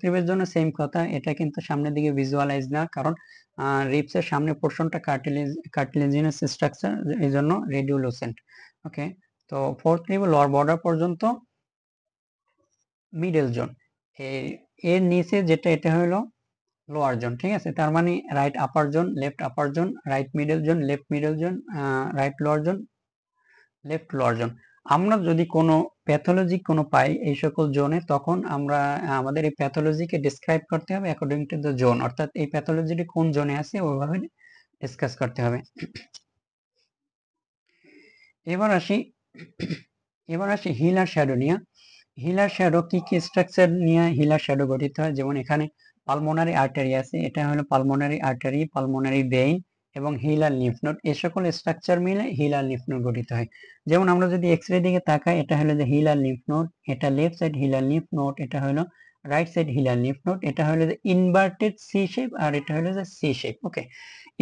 রিবের জন্য সেম কথা, এটা কিন্তু সামনের দিকে ভিজুয়ালাইজ না, কারণ রিবসের সামনে পোর্শনটা কার্টিলেজিনাস স্ট্রাকচার, এই জন্য রেডিওলুসেন্ট। ওকে, তো ফোর্থ রিবের লোয়ার বর্ডার পর্যন্ত মিডল জোন। এর নিচে যেটা, এটা হলো লোয়ার জোন, ঠিক আছে। তার মানে right upper zone, left upper zone, right middle zone, left middle zone, right lower zone, left lower zone. আমরা যদি কোনো প্যাথোলজি কোনো পাই এই সকল জোনে, তখন আমরা আমাদের এই প্যাথোলজিকে ডিসক্রাইব করতে হবে অ্যাকর্ডিং টু দ্য জোন, অর্থাৎ এই প্যাথোলজিটি কোন জোনে আছে ওইভাবে ডিসকাস করতে হবে। এবার আসি হিলার শ্যাডো নিয়ে। হিলার শ্যাডো কি কি স্ট্রাকচার নিয়ে হিলার শ্যাডো গঠিত হয়? যেমন এখানে পালমোনারি আর্টারি আছে, এটা হলো পালমোনারি আর্টারি, পালমোনারি ভেইন এবং হিলার লিম্ফ নোড, এই সকল স্ট্রাকচার মিলে হিলার লিম্ফ নোড গঠিত হয়। যেমন আমরা যদি এক্সরে দিকে তাকাই, এটা হলো যে হিলার লিম্ফ নোড, এটা left side hilar lymph node, এটা হলো right side hilar lymph node, এটা হলো যে ইনভার্টেড সি শেপ আর এটা হলো যে সি শেপ। ওকে,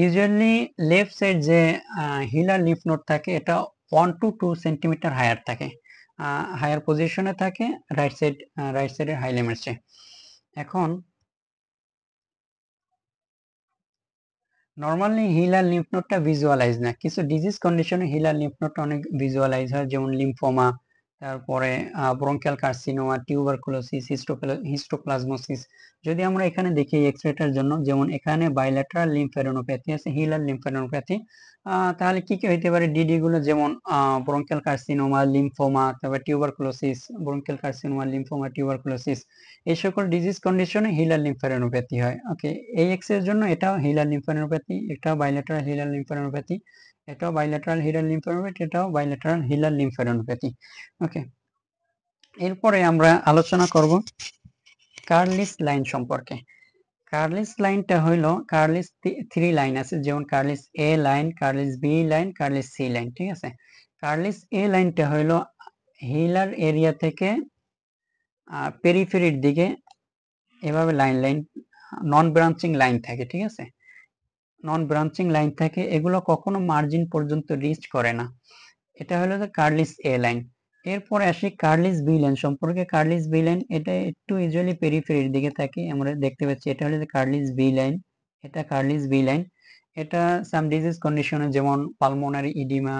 ইউজুয়ালি লেফট সাইড যে হিলার লিম্ফ নোড থাকে এটা 1 to 2 সেন্টিমিটার হায়ার থাকে, হায়ার পজিশনে থাকে রাইট সাইডের হাইলেমের চেয়ে। এখন নর্মালি হিলার লিম্ফ নোডটা ভিজুয়ালাইজ না, কিছু ডিজিজ কন্ডিশনে হিলার লিম্ফ নোডটা অনেক ভিজুয়ালাইজ হয়, যেমন লিম্ফোমা, তারপরে ব্রঙ্কিয়াল কার্সিনোমা, টিউবারকুলোসিস, হিস্টোপ্লাজমোসিস। যদি আমরা এখানে দেখি এক্সরেটার জন্য, যেমন এখানে বাইল্যাটারাল লিম্ফ্যাডেনোপ্যাথি আছে, হিলার লিম্ফ্যাডেনোপ্যাথি, তাহলে কি কি হইতে পারে ডিডি গুলো, যেমন ব্রঙ্কিয়াল কার্সিনোমা, লিম্ফোমা, তারপর tuberculosis, bronchial carcinoma, lymphoma, tuberculosis, এই সকল ডিজিজ কন্ডিশনে হিলার লিম্ফ্যাডেনোপ্যাথি হয়। ওকে, এই এক্স এর জন্য এটাও হিলার লিম্ফ্যাডেনোপ্যাথি, এটাও বাইল্যাটারাল হিলার লিম্ফ্যাডেনোপ্যাথি, এটাও বাইল্যাটারাল হিলার লিম্ফ্যাডেনোপ্যাথি, এটাও বাইল্যাটারাল হিলার লিম্ফ্যাডেনোপ্যাথি। ওকে, এরপরে আমরা আলোচনা করব কার্লিস লাইন সম্পর্কে। কার্লিস লাইনটা হইলো, কার্লিস 3 লাইন আছে, যেমন Kerley A line, Kerley B line, Kerley C line. ঠিক আছে, কার্লিস এ লাইনটা হইলো হিলার এরিয়া থেকে পেরিফেরির দিকে এভাবে লাইন লাইন নন ব্রাঞ্চিং লাইন থাকে। ঠিক আছে, নন ব্রাঞ্চিং লাইন থাকে, এগুলো কখনো মার্জিন পর্যন্ত রিচ করে না। এটা হলো যে কার্লিস এ লাইন। এরপরে আসি কার্লিস বি লাইন সম্পর্কে। কার্লিস বি লাইন এটা একটু ইউজুয়ালি পেরিফেরির দিকে থাকে, আমরা দেখতে পাচ্ছি। এটা হলো যে কার্লিস বি লাইন, এটা কার্লিস বি লাইন। এটা সাম ডিজিজ কন্ডিশনে, যেমন পালমোনারি ইডিমা,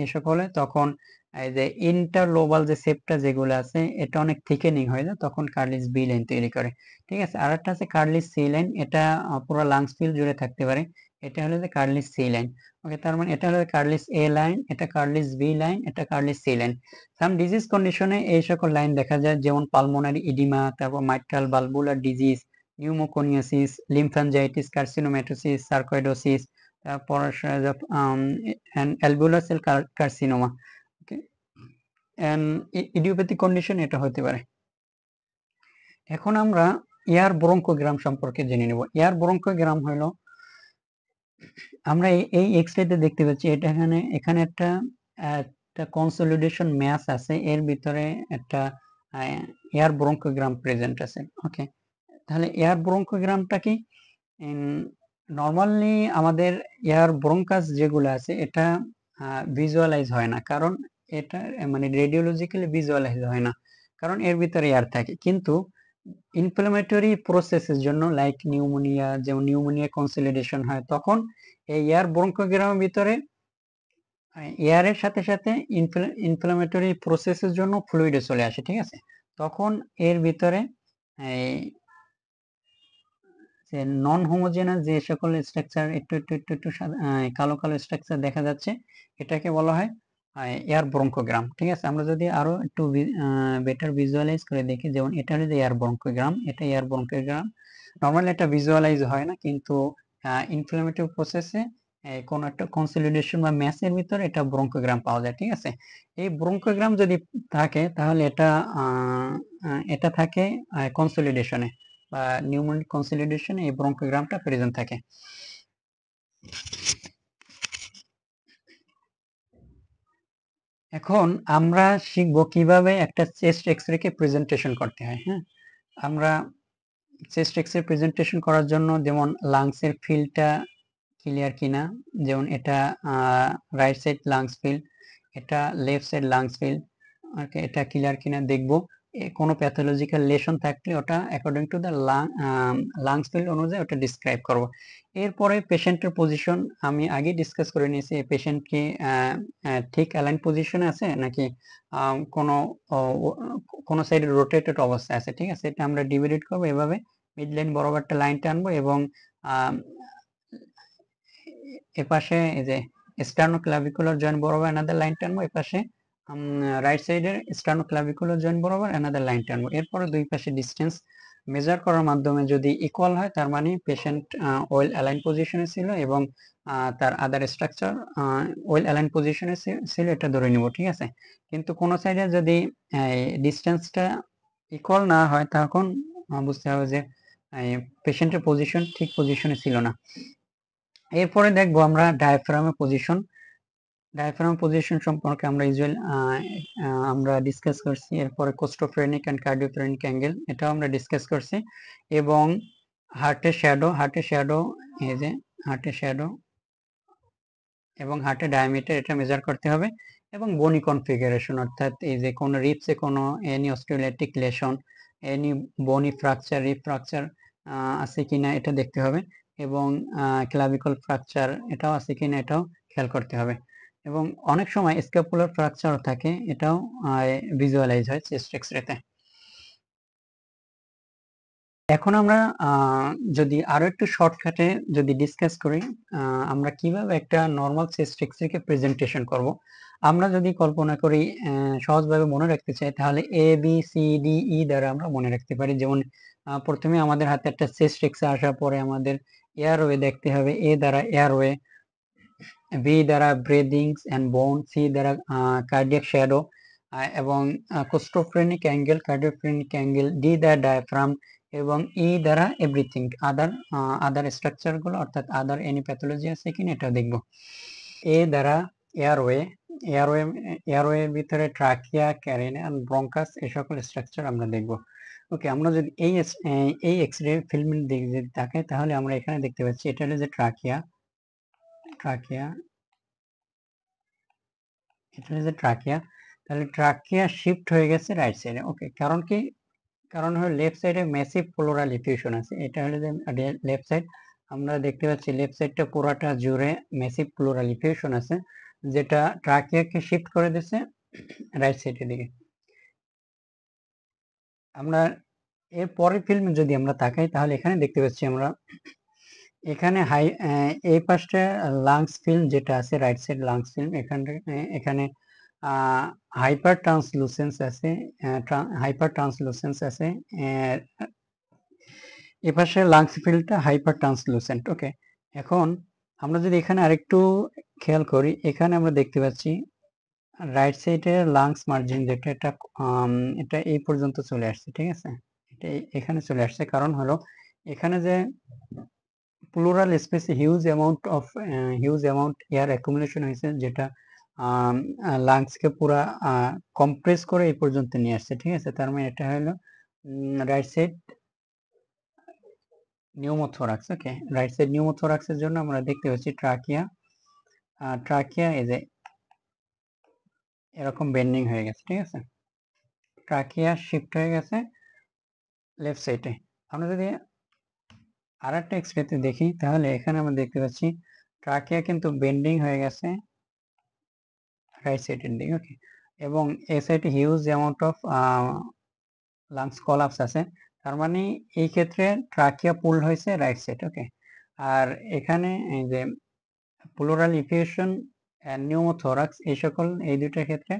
এ সকলে তখন এই যে ইন্টারলোবাল যে সেপ্টা যেগুলো আছে এটা অনেক থিকেনিং হয়ে যায়, তখন কার্লিস বি লাইন তৈরি করে। ঠিক আছে, আর একটা আছে কার্লিস সি লাইন, এটা পুরো লাংস ফিল জুড়ে থাকতে পারে, এটা হলো যে কার্লিস সি লাইন। ওকে, তার মানে এটা হলো কার্লিস এ লাইন, এটা কার্লিস বি লাইন, এটা কার্লিস সি লাইন। সাম ডিজিজ কন্ডিশনে এই সকল লাইন দেখা যায়, যেমন পালমোনারি ইডিমা, তারপর মাইট্রাল ভালভুলার ডিজিজ, নিউমোকোনিয়াসিস, লিম্ফ্যানজাইটিস, কার্সিনোম্যাটোসিস, সার্কোইডোসিস, তারপর অ্যালভিওলার সেল কার্সিনোমা। ওকে, ইডিওপ্যাথিক কন্ডিশন এটা হতে পারে। এখন আমরা এয়ার ব্রঙ্কোগ্রাম সম্পর্কে জেনে নেব। এয়ার ব্রঙ্কোগ্রাম হলো, আমরা এই এক্স-রেতে দেখতে পাচ্ছি, এটা এখানে একটা কনসলিডেশন ম্যাস আছে, এর ভিতরে একটা এয়ার ব্রঙ্কোগ্রাম প্রেজেন্ট আছে। ওকে, তাহলে এয়ার ব্রঙ্কোগ্রামটা কি? নর্মালি আমাদের এয়ার ব্রঙ্কাস যেগুলো আছে এটা ভিজুয়ালাইজ হয় না, কারণ এটা মানে রেডিওলজিক্যালি ভিজুয়ালাইজ হয় না, কারণ এর ভিতরে এয়ার থাকে। কিন্তু ইনফ্লামেটরি প্রসেসের জন্য, লাইক নিউমোনিয়া, যেমন নিউমোনিয়া কনসলিডেশন হয়, তখন এই এয়ার ব্রঙ্কোগ্রামের ভিতরে এয়ারের সাথে সাথে ইনফ্লামেটরি প্রসেসের জন্য ফ্লুইডে চলে আসে। ঠিক আছে, তখন এর ভিতরে এই যে নন হোমোজেনাস যে সকল স্ট্রাকচার একটু একটু একটু একটু কালো কালো স্ট্রাকচার দেখা যাচ্ছে, এটাকে বলা হয় এয়ার ব্রঙ্কোগ্রাম। ঠিক আছে, আমরা যদি আরো একটু বেটার ভিজুয়ালাইজ করে দেখি, যেমন এটা হলো এয়ার ব্রঙ্কোগ্রাম, এটা এয়ার ব্রঙ্কোগ্রাম। নর্মালি এটা ভিজুয়ালাইজ হয় না, কিন্তু ইনফ্লামেটরি প্রসেসে কোন একটা কনসলিডেশন বা ম্যাসের ভিতরে এটা ব্রঙ্কোগ্রাম পাওয়া যায়। ঠিক আছে, এই ব্রঙ্কোগ্রাম যদি থাকে তাহলে এটা থাকে কনসলিডেশনে বা নিউমোনিক কনসলিডেশনে এই ব্রঙ্কোগ্রামটা প্রেজেন্ট থাকে। এখন আমরা শিখব কিভাবে একটা চেস্ট এক্সরে কে প্রেজেন্টেশন করতে হয়। হ্যাঁ, আমরা চেস্ট এক্সরে প্রেজেন্টেশন করার জন্য, যেমন লাংসের ফিলটা ক্লিয়ার কিনা, যেমন এটা রাইট সাইড লাংস ফিল, এটা left side lungs field, okay, এটা ক্লিয়ার কিনা দেখব। কোনো প্যাথোলজিক্যাল লেশন থাকলে ওটা according to the lungs field অনুযায়ী ওটা ডিসক্রাইব করব। এরপরে পেশেন্টের পজিশন আমি আগে ডিসকাস করে নিয়েছি, পেশেন্ট কি ঠিক অ্যালাইন পজিশনে আছে নাকি কোনো কোনো সাইডে রোটেটেড অবস্থায় আছে। ঠিক আছে, এটা আমরা ডিভাইড করব এভাবে, মিড লাইন বরাবর একটা লাইন টানবো এবং এপাশে এই যে স্টার্নোক্লাভিকুলার জয়েন্ট বরাবর অ্যানাদার লাইন টানবো, এপাশে রাইট সাইডের স্টার্নোক্লাভিকুলার জয়েন্ট বরাবর অ্যানাদার লাইন টানবো। এরপরে দুই পাশে ডিসটেন্স মেজার করার মাধ্যমে যদি ইকুয়াল হয়, তার মানে পেশেন্ট ওয়েল অ্যালাইন পজিশনে ছিল এবং তার আদার স্ট্রাকচার ওয়েল অ্যালাইন পজিশনে ছিল, এটা ধরে নিব। ঠিক আছে, কিন্তু কোন সাইডে যদি ডিসটেন্সটা ইকুয়াল না হয়, তখন বুঝতে হবে যে পেশেন্টের পজিশন ঠিক পজিশনে ছিল না। এরপরে দেখবো আমরা ডায়াফ্রামের পজিশন। ডায়াফ্রাম পজিশন সম্পর্কে আমরা ইউজুয়াল আমরা ডিসকাস করছি। এরপরে কোস্টোফ্রেনিক এন্ড কার্ডিওফ্রেনিক অ্যাঙ্গেল এটাও আমরা ডিসকাস করছি, এবং হার্টের শ্যাডো এই যে হার্টের শ্যাডো এবং হার্টের ডায়ামিটার এটা মেজার করতে হবে, এবং বনি কনফিগারেশন অর্থাৎ এই যে কোনো রিপসে কোনো এনি অস্টিওলাইটিক লেশন, এনি বনি ফ্র্যাকচার, রিপ ফ্র্যাকচার আছে কিনা এটা দেখতে হবে, এবং ক্লাভিকল ফ্র্যাকচার এটাও আছে কিনা এটাও খেয়াল করতে হবে, এবং অনেক সময় স্ক্যাপুলার ফ্র্যাকচারও থাকে, এটাও ভিজুয়ালাইজ হয় চেস্ট এক্সরেতে। এখন আমরা যদি আরো একটু শর্টকাটে যদি ডিসকাস করি, আমরা কিভাবে একটা নর্মাল চেস্ট এক্সরে কে প্রেজেন্টেশন করব। আমরা যদি কল্পনা করি সহজভাবে মনে রাখতে চাই, তাহলে A B C D E দ্বারা আমরা মনে রাখতে পারি। যেমন প্রথমে আমাদের হাতে একটা চেস্ট এক্সরে আসার পরে আমাদের এয়ারওয়ে দেখতে হবে, এ দ্বারা এয়ারওয়ে, বি দ্বারা ব্রিদিংস এন্ড বোন, সি দ্বারা কার্ডিয়াক শ্যাডো, এবং কোস্টোফ্রেনিক অ্যাঙ্গেল, কার্ডিওফ্রেনিক অ্যাঙ্গেল, ডি দ্বারা ডায়াফ্রাম, এবং ই দ্বারা এভরিথিং আদার স্ট্রাকচার গুলো অর্থাৎ আদার এনি প্যাথোলজি আছে কিনা এটা দেখব। এ দ্বারা এয়ারওয়ে, এয়ারওয়ের ভিতরে ট্রাকিয়া, ক্যারিনা, ব্রঙ্কাস এই সকল স্ট্রাকচার আমরা দেখব। ওকে, আমরা যদি এই এক্সরে ফিল্মের দিকে যদি তাকাই, তাহলে আমরা এখানে দেখতে পাচ্ছি এটা হলো যে ট্রাকিয়া, এটা হলো যে ট্রাকিয়া। তাহলে ট্রাকিয়া শিফট হয়ে গেছে রাইট সাইডে। ওকে, কারণ কি? কারণ হলো লেফট সাইডে ম্যাসিভ প্লোরাল ইফিউশন আছে। এটা হলো যে লেফট সাইড, আমরা দেখতে পাচ্ছি লেফট সাইডটা পুরাটা জুড়ে ম্যাসিভ প্লোরাল ইফিউশন আছে, যেটা ট্রাকিয়াকে শিফট করে দিচ্ছে রাইট সাইডের দিকে। আমরা এর পরের ফিল্মে যদি আমরা তাকাই, তাহলে এখানে দেখতে পাচ্ছি আমরা এখানে এই পাশটা লাংস ফিল্ম যেটা আছে রাইট সাইড লাংস ফিল্ম, এখানে হাইপার ট্রান্সলুসেন্স আছে, এপাশে লাংস ফিল্ডটা হাইপার ট্রান্সলুসেন্ট। ওকে, এখন আমরা যদি এখানে আরেকটু খেয়াল করি, এখানে আমরা দেখতে পাচ্ছি রাইট সাইডে লাংস মার্জিন যেটা এটা এই পর্যন্ত চলে আসছে, ঠিক আছে, এটা এখানে চলে আসছে। কারণ হলো এখানে যে প্লুরাল স্পেসে হিউজ অ্যামাউন্ট এয়ার অ্যাকুমুলেশন হয়েছে, যেটা লাংসকে পুরা কম্প্রেস করে এই পর্যন্ত নিয়ে আসছে, ঠিক আছে। তার মানে এটা হলো রাইট সাইড নিউমোথোরাক্স। ওকে, রাইট সাইড নিউমোথোরাক্সের জন্য আমরা দেখতে পাচ্ছি ট্রাকিয়া এই যে এরকম বেন্ডিং হয়ে গেছে, ঠিক আছে, ট্রাকিয়া শিফট হয়ে গেছে লেফট সাইডে। আমরা যদি আর একটা এক্সরেতে দেখি, তাহলে এখানে আমরা দেখতে পাচ্ছি ট্রাকিয়া কিন্তু বেন্ডিং হয়ে গেছে রাইট সাইডের দিকে। ওকে, এবং এই সাইডে huge amount of lungs collapse আছে, তার মানে এই ক্ষেত্রে ট্রাকিয়া পুল হয়েছে রাইট সাইড। ওকে, আর এখানে এই যে প্লুরাল ইফিউশন এন্ড নিউমোথোরাক্স এই দুইটার ক্ষেত্রে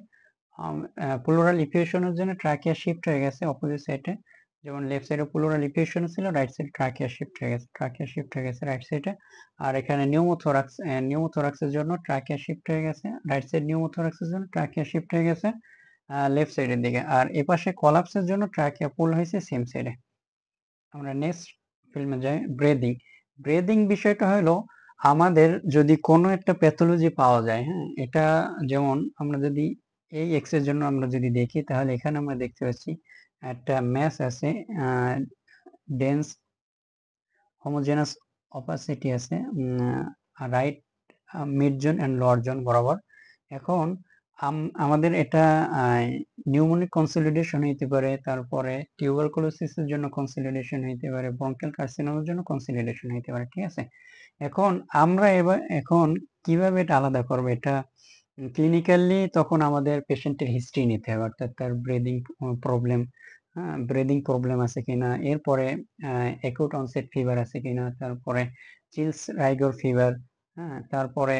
প্লুরাল ইফিউশনের জন্য ট্রাকিয়া শিফট হয়ে গেছে অপোজিট সাইডে, যেমন লেফট সাইডে প্লুরাল ইফিউশন ছিল, রাইট সাইড ট্রাকিয়া শিফট হয়ে গেছে রাইট সাইডে। আর এখানে নিউমোথোরাক্সের জন্য ট্রাকিয়া শিফট হয়ে গেছে রাইট সাইড, নিউমোথোরাক্সের জন্য ট্রাকিয়া শিফট হয়ে গেছে লেফট সাইডের দিকে, আর এপাশে কলাপসের জন্য ট্রাকিয়া পুল হয়েছে সেম সাইডে। আমরা নেক্সট ফিল্মে যাই, ব্রেদিং বিষয়টা হলো আমাদের যদি কোনো একটা প্যাথোলজি পাওয়া যায়, হ্যাঁ, এটা যেমন আমরা যদি এই এক্স এর জন্য আমরা যদি দেখি, তাহলে এখানে আমরা দেখতে পাচ্ছি একটা ম্যাস আছে, ডেন্স হোমোজেনাস অপাসিটি আছে right mid zone and lower zone বরাবর। এখন আমাদের এটা নিউমোনিক কনসলিডেশন হইতে পারে, তারপরে টিউবারকুলোসিসের জন্য কনসলিডেশন হইতে পারে, ব্রঙ্কিয়াল কার্সিনোমার জন্য কনসলিডেশন হইতে পারে, ঠিক আছে। এখন আমরা এখন কিভাবে এটা আলাদা করবো, এটা ক্লিনিক্যালি তখন আমাদের পেশেন্টের হিস্ট্রি নিতে হবে, অর্থাৎ তার ব্রিদিং প্রবলেম আছে কিনা, এরপরে অ্যাকিউট অনসেট ফিভার আছে কিনা, তারপরে চিলস রাইগর ফিভার, হ্যাঁ, তারপরে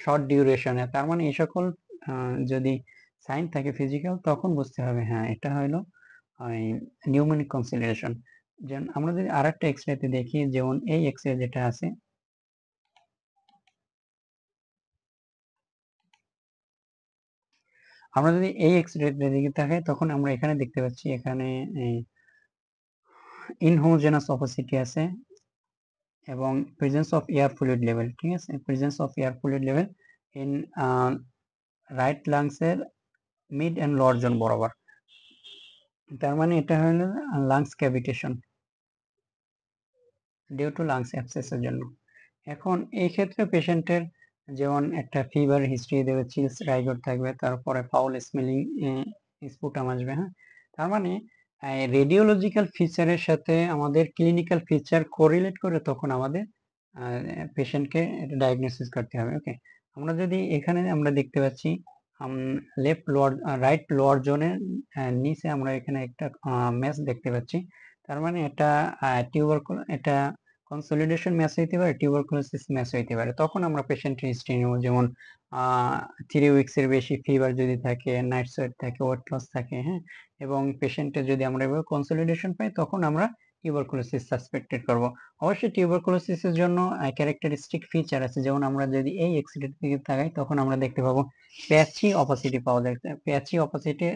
শর্ট ডিউরেশনে, তার মানে এই সকল যদি সাইন থাকে ফিজিক্যাল, তখন বুঝতে হবে হ্যাঁ এটা হলো নিউমোনিক কনসিডারেশন। যেমন আমরা যদি আর একটা এক্সরেতে দেখি, যেমন এই এক্সরে যেটা আছে, আমরা যদি এই এক্সরেতে দিকে তাকাই, তখন আমরা এখানে দেখতে পাচ্ছি এখানে ইনহোমোজেনাস অপাসিটি আছে এবং presence of air fluid level, ঠিক আছে, presence of air fluid level in right লাংসের মিড অ্যান্ড লোয়ার জোন বরাবর। তার মানে এটা হলো lungs cavitation due to lungs অ্যাবসেসের জন্য। এখন এই ক্ষেত্রে পেশেন্টের যেমন একটা ফিভার হিস্ট্রি দেবে, চিলস রাইগর থাকবে, তারপরে ফাউল স্মেলিং স্পুটাম আসবে। হ্যাঁ, তার মানে রেডিওলজিক্যাল ফিচারের সাথে আমাদের ক্লিনিক্যাল ফিচার কোরিলেট করে তখন আমাদের পেশেন্টকে এটা ডায়াগনোসিস করতে হবে। ওকে, আমরা যদি এখানে আমরা দেখতে পাচ্ছি লেফট লোয়ার রাইট লোয়ার জোনের নিচে আমরা এখানে একটা ম্যাচ দেখতে পাচ্ছি। তার মানে এটা এটা কনসলিডেশন ম্যাচ হইতে পারে, টিউবারকুলোসিস ম্যাচ হইতে পারে। তখন আমরা পেশেন্টের হিস্ট্রি নেব, যেমন 3 উইকস এর বেশি ফিভার যদি থাকে, নাইট সোয়েট থাকে, ওয়েট লস থাকে। হ্যাঁ, এবং পেশেন্টের যদি আমরা এভাবে কনসলিডেশন পাই তখন আমরা টিউবারকুলোসিস সাসপেক্টেড করব। অবশ্যই টিউবারকুলোসিসের জন্য ক্যারেক্টারিস্টিক ফিচার আছে, যেমন আমরা যদি এই এক্সরের দিকে তাকাই তখন আমরা দেখতে পাবো প্যাচি অপাসিটি পাওয়া যায়। Patchy opacity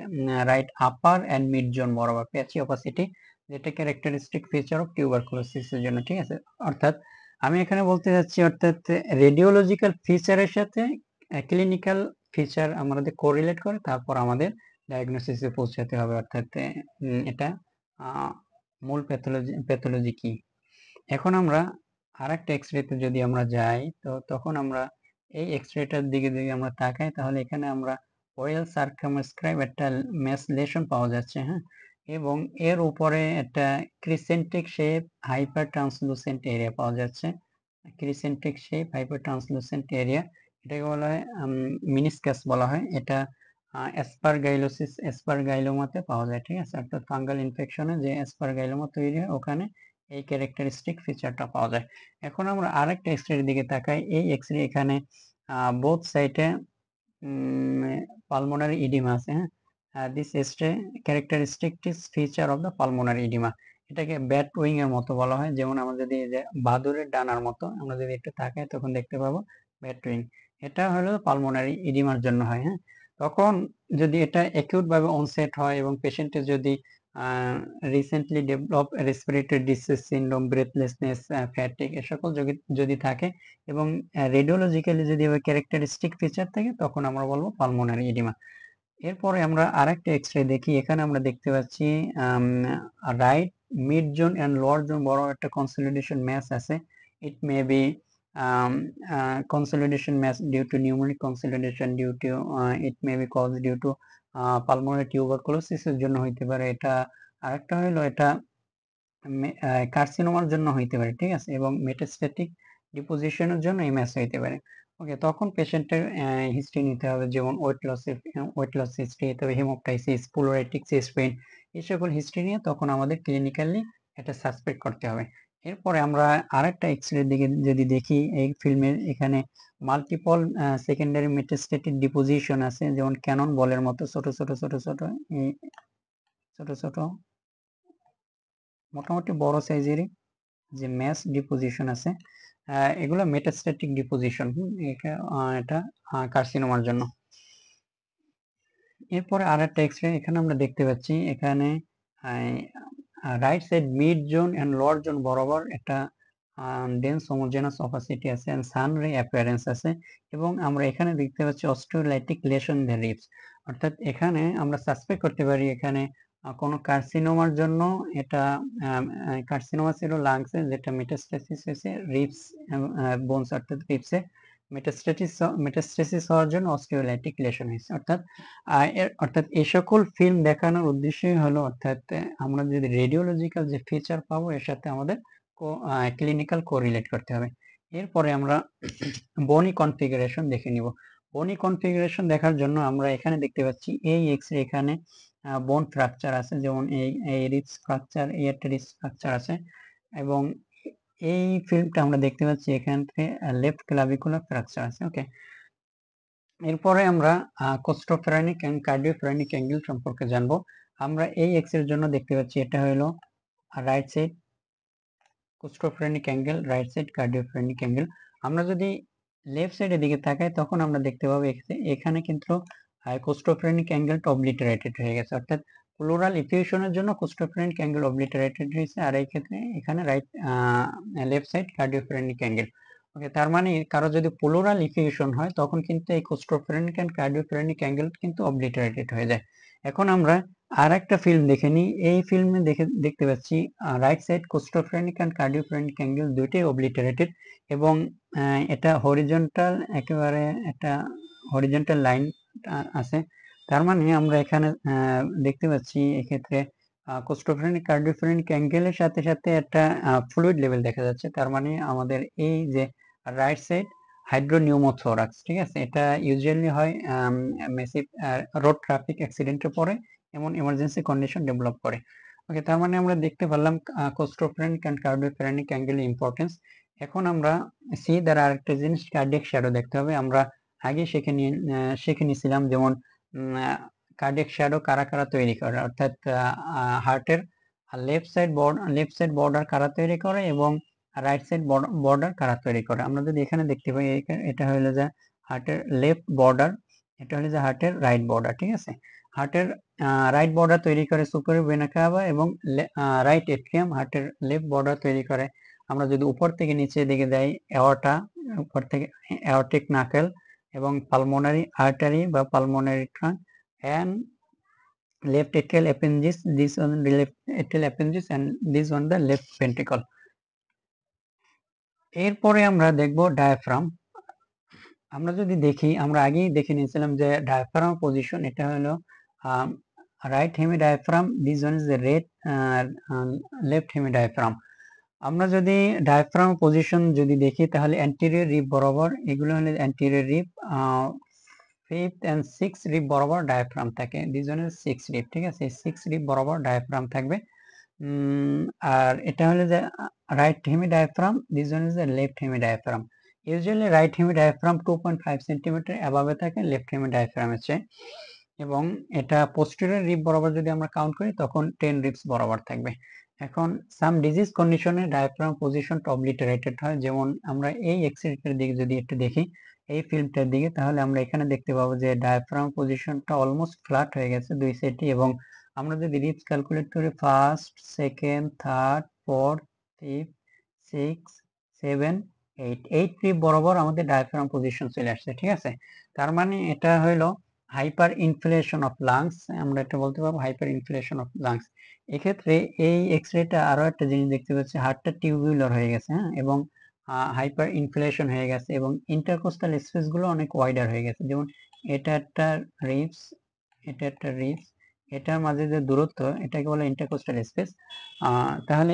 right upper and mid zone বরাবর প্যাচি অপাসিটি, যেটা ক্যারেক্টারিস্টিক ফিচার অফ টিউবারকুলোসিসের জন্য। ঠিক আছে, অর্থাৎ আমি এখানে বলতে যাচ্ছি অর্থাৎ রেডিওলজিক্যাল ফিচারের সাথে ক্লিনিক্যাল ফিচার আমাদের কোরিলেট করে তারপর আমাদের ডায়াগনোসিসে পৌঁছাতে হবে। অর্থাৎ এটা মূল প্যাথোলজি কি। এখন আমরা আরেকটা এক্সরেতে যদি আমরা যাই তো তখন আমরা এই এক্সরেটার দিকে যদি আমরা তাকাই তাহলে এখানে আমরা ওয়েল সার্কামস্ক্রাইব একটা ম্যাস লেশন পাওয়া যাচ্ছে। হ্যাঁ, এবং এর উপরে একটা ক্রিসেন্ট্রিক শেপ হাইপার ট্রান্সলুসেন্ট এরিয়া পাওয়া যাচ্ছে। ক্রিসেন্ট্রিক শেপ হাইপার ট্রান্সলুসেন্ট এরিয়া, এটাকে বলা হয় মিনিসকাস বলা হয়। এটা অ্যাসপারগাইলোসিস অ্যাসপারগাইলোমাতে পাওয়া যায়। ঠিক আছে, অর্থাৎ ফাঙ্গাল ইনফেকশনে যে অ্যাসপারগাইলোমা তৈরি হয় ওখানে এই ক্যারেক্টারিস্টিক ফিচারটা পাওয়া যায়। এখন আমরা আরেকটা এক্সরের দিকে তাকাই। এই এক্সরে এখানে বোথ সাইডে পালমোনারি ইডিমা আছে। হ্যাঁ, this X-ray characteristic feature of the pulmonary oedema, এটাকে ব্যাট উইং এর মতো বলা হয়। যেমন আমরা যদি এই যে বাদুড়ের ডানার মতো আমরা যদি একটু তাকাই তখন দেখতে পাবো ব্যাট উইং। এটা হলো পালমোনারি ইডিমার জন্য হয়। হ্যাঁ, তখন যদি এটা অ্যাকিউট ভাবে অনসেট হয় এবং পেশেন্টের যদি recently develop respiratory disease syndrome, breathlessness, fatigue এ সকল যদি থাকে এবং রেডিওলজিক্যালি যদি ক্যারেক্টারিস্টিক ফিচার থাকে তখন আমরা বলবো পালমোনারি ইডিমা। এরপরে আমরা আরেকটা এক্সরে দেখি। এখানে আমরা দেখতে পাচ্ছি right mid zone and lower zone বড় একটা কনসলিডেশন ম্যাচ আছে। It may be consolidation mass due to pneumonic consolidation due to it may be caused due to pulmonary tuberculosis এর জন্য হইতে পারে। এটা আরেকটা হলো এটা কার্সিনোমার জন্য হইতে পারে। ঠিক আছে, এবং মেটাস্ট্যাটিক ডিপোজিশনের জন্য এই ম্যাচ হইতে পারে। ওকে, তখন পেশেন্টের হিস্ট্রি নিতে হবে, যেমন ওয়েট লস হিস্ট্রি, তবে হেমোপটাইসিস, প্লুরাইটিক চেস্ট পেইন, এই সকল হিস্ট্রি নিয়ে তখন আমাদের ক্লিনিক্যালি এটা সাসপেক্ট করতে হবে। এরপরে আমরা আরেকটা এক্সরে দিকে যদি দেখি, এই ফিল্মের এখানে মাল্টিপল সেকেন্ডারি মেটাস্ট্যাটিক ডিপোজিশন আছে, যেমন ক্যানন বলের মতো ছোট ছোট ছোট ছোট ছোট ছোট মোটামুটি বড় সাইজেরই যে ম্যাস ডিপোজিশন আছে, এগুলো মেটাস্ট্যাটিক ডিপোজিশন। এটা কার্সিনোমার জন্য। এরপরে আরেকটা এক্সরে এখানে আমরা দেখতে পাচ্ছি, এখানে right side mid zone and lower zone বরাবর একটা ডেন্স হোমোজেনাস অপাসিটি আছে এন্ড সান রে অ্যাপিয়ারেন্স আছে, এবং আমরা এখানে দেখতে পাচ্ছি অস্টিওলাইটিক লেশন দ্য রিবস। অর্থাৎ এখানে আমরা সাসপেক্ট করতে পারি এখানে কোনো কার্সিনোমার জন্য। এটা কার্সিনোমা ছিল লাংসে, যেটা মেটাস্টাসিস হয়েছে রিবস বোনস অর্থাৎ রিবসে মেটাস্টেসিস হওয়ার জন্য অস্টিওলাইটিক লেশন হয়েছে। অর্থাৎ এই সকল ফিল্ম দেখানোর উদ্দেশ্যই হলো অর্থাৎ আমরা যদি রেডিওলজিক্যাল যে ফিচার পাবো এর সাথে আমাদের ক্লিনিক্যাল কোরিলেট করতে হবে। এরপরে আমরা বনি কনফিগারেশন দেখে নিব। বনি কনফিগারেশন দেখার জন্য আমরা এখানে দেখতে পাচ্ছি এই এক্সরে এখানে বোন ফ্র্যাকচার আছে, যেমন এই রিবস ফ্র্যাকচার, এই একটা রিবস ফ্র্যাকচার আছে, এবং এই ফিল্মটা আমরা দেখতে পাচ্ছি এখান থেকে লেফট ক্লাভিকুলার ফ্র্যাকচার আছে। ওকে, এরপরে আমরা কোস্টোফেরেনিক এন্ড কার্ডিওফেরেনিক অ্যাঙ্গেল সম্পর্কে জানবো। আমরা এই এক্সের জন্য দেখতে পাচ্ছি এটা হলো right side costophrenic angle, right side cardiophrenic angle. আমরা যদি লেফট সাইডের দিকে তাকাই তখন আমরা দেখতে পাবো এখানে কিন্তু কোস্টোফেরেনিক অ্যাঙ্গেলটা অবলিটারেটেড হয়ে গেছে, অর্থাৎ প্লুরাল ইফিউশনের জন্য কোস্টোফেরেনিক অ্যাঙ্গেল অবলিটারেটেড হয়েছে, আর এই ক্ষেত্রে এখানে লেফট সাইড কার্ডিওফেরেনিক অ্যাঙ্গেল। ওকে, তার মানে কারো যদি প্লুরাল ইফিউশন হয় তখন কিন্তু এই কোস্টোফ্রেনিক এন্ড কার্ডিওফ্রেনিক অ্যাঙ্গেল কিন্তু অবলিটারেটেড হয়ে যায়। এখন আমরা আর একটা ফিল্ম দেখে নিই। এই ফিল্মে দেখতে পাচ্ছি রাইট সাইড কোস্টোফ্রেনিক এন্ড কার্ডিওফ্রেনিক অ্যাঙ্গেল দুইটাই অবলিটারেটেড এবং এটা হরিজন্টাল, একেবারে একটা হরিজন্টাল লাইন আছে। তার মানে আমরা এখানে দেখতে পাচ্ছি এক্ষেত্রে কোস্টোফ্রেনিক কার্ডিওফ্রেনিক অ্যাঙ্গেলের সাথে সাথে একটা ফ্লুইড লেভেল দেখা যাচ্ছে। তার মানে আমাদের এই যে রাইট সাইড হাইড্রোনিউমোথোরাক্স, ঠিক আছে, এটা ইউজুয়ালি হয় মেসিভ রোড ট্রাফিক অ্যাক্সিডেন্টে পরে এমন ইমার্জেন্সি কন্ডিশন ডেভেলপ করে। ওকে, তার মানে আমরা দেখতে পারলাম কোস্টোফ্রেনিক এন্ড কার্ডিওফ্রেনিক অ্যাঙ্গেলের ইম্পর্টেন্স। এখন আমরা সি দ্বারা আরেকটা জিনিস কার্ডিয়াক শ্যাডো দেখতে হবে। আমরা আগে শিখে নিয়েছিলাম যেমন কার্ডিয়াক শ্যাডো কারা কারা তৈরি করে, অর্থাৎ হার্টের লেফট সাইড বর্ডার কারা তৈরি করে এবং রাইট সাইড বর্ডার কারা তৈরি করে। আমরা যদি এখানে দেখতে পাই এটা হলো যে হার্টের লেফট বর্ডার, এটা হলো যে হার্টের রাইট বর্ডার, ঠিক আছে। হার্টের রাইট বর্ডার তৈরি করে সুপিরিয়র ভেনা কাভা এবং রাইট এট্রিয়াম। হার্টের লেফট বর্ডার তৈরি করে, আমরা যদি উপর থেকে নিচে দিকে যাই, এওয়ার্টা, উপর থেকে এওর্টিক নাকেল এবং পালমোনারি আর্টারি বা pulmonary trunk and left atrial appendage, this on the left atrial appendage and this on the left ventricle. এরপরে আমরা দেখব ডায়াফ্রাম। আমরা যদি দেখি, আমরা আগেই দেখে নিয়েছিলাম যে ডায়াফ্রাম পজিশন, এটা হলো right hemi diaphragm, this one is the left hemi diaphragm. আমরা যদি ডায়াফ্রাম পজিশন যদি দেখি তাহলে অ্যান্টেরিয়র রিব বরাবর, এগুলো হলো anterior rib, fifth and six rib বরাবর ডায়াফ্রাম থাকে, this one is six rib, ঠিক আছে, সিক্স রিব বরাবর ডায়াফ্রাম থাকবে। আর এটা হলো যে right hemi diaphragm, this one is the left hemi diaphragm. Usually right hemi diaphragm 2.5 centimetre above থাকে লেফট হেমি ডায়াফ্রামের চেয়ে, এবং এটা পোস্টেরিয়র রিব বরাবর যদি আমরা কাউন্ট করি তখন 10 রিবস বরাবর থাকবে। এখন সাম ডিজিজ কন্ডিশনে ডায়াফ্রাম পজিশনটা অবলিটারেটেড হয়, যেমন আমরা এই এক্সরেটার দিকে যদি একটু দেখি, এই ফিল্মটার দিকে, তাহলে আমরা এখানে দেখতে পাবো যে ডায়াফ্রাম পজিশনটা অলমোস্ট ফ্ল্যাট হয়ে গেছে দুই সাইডে, এবং আমরা যদি রিবস ক্যালকুলেট করি first, second, third, fourth, fifth, six, seven, eight rib বরাবর আমাদের ডায়াফ্রাম পজিশন চলে আসছে, ঠিক আছে। তার মানে এটা হইলো হাইপার ইনফ্লেশন অফ লাংস, আমরা এটা বলতে পারবো হাইপার ইনফ্লেশন অফ লাংস। এক্ষেত্রে এই এক্সরেটা আরো একটা জিনিস দেখতে পাচ্ছি, হার্টটা টিউবুলার হয়ে গেছে, হ্যাঁ, এবং হাইপার ইনফ্লেশন হয়ে গেছে এবং ইন্টারকোস্টাল স্পেস গুলো অনেক ওয়াইডার হয়ে গেছে, যেমন এটা একটা রিবস, এটা একটা রিবস, এটার মাঝে যে দূরত্ব এটাকে বলে ইন্টারকোস্টাল স্পেস। তাহলে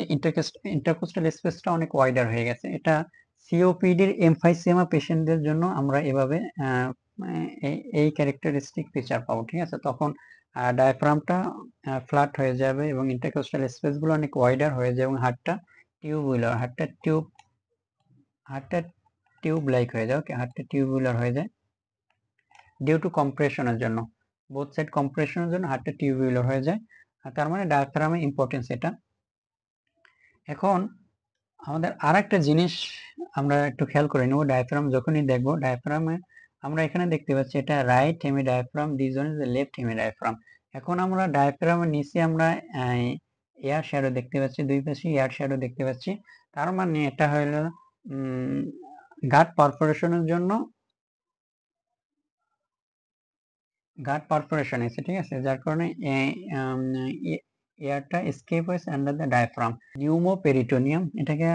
ইন্টারকোস্টাল স্পেসটা অনেক ওয়াইডার হয়ে গেছে। এটা সিওপিডির এমফাইসেমা পেশেন্টদের জন্য আমরা এভাবে এই ক্যারেক্টারিস্টিক ফিচার পাবো, ঠিক আছে। তখন ডায়াফ্রামটা ফ্ল্যাট হয়ে যাবে এবং ইন্টারকোস্টাল স্পেস গুলো অনেক ওয়াইডার হয়ে যায় এবং হার্টটা টিউব লাইক হয়ে যায়। ওকে, হার্টটা টিউবুলার হয়ে যায় ডিউ টু কম্প্রেশনের জন্য, বোথ সাইড কম্প্রেশনের জন্য হার্টটা টিউবুলার হয়ে যায়। তার মানে ডায়াফ্রামের ইম্পর্টেন্স এটা। এখন আমাদের আর একটা জিনিস আমরা একটু খেয়াল করে নেব, ডায়াফ্রাম যখনই দেখবো, ডায়াফ্রামে আমরা এখানে দেখতে পাচ্ছি এটা right hemi diaphragm, this one is the left hemi diaphragm. এখন আমরা ডায়াফ্রামের নিচে আমরা এয়ার শ্যাডো দেখতে পাচ্ছি, দুই পাশে এয়ার শ্যাডো দেখতে পাচ্ছি। তার মানে এটা হলো গাট পারফোরেশনের জন্য গাট পারফোরেশন আছে, ঠিক আছে, যার কারণে এয়ারটা এসকেপ হয়েছে আন্ডার দ্য ডায়াফ্রাম। নিউমোপেরিটোনিয়াম, এটাকে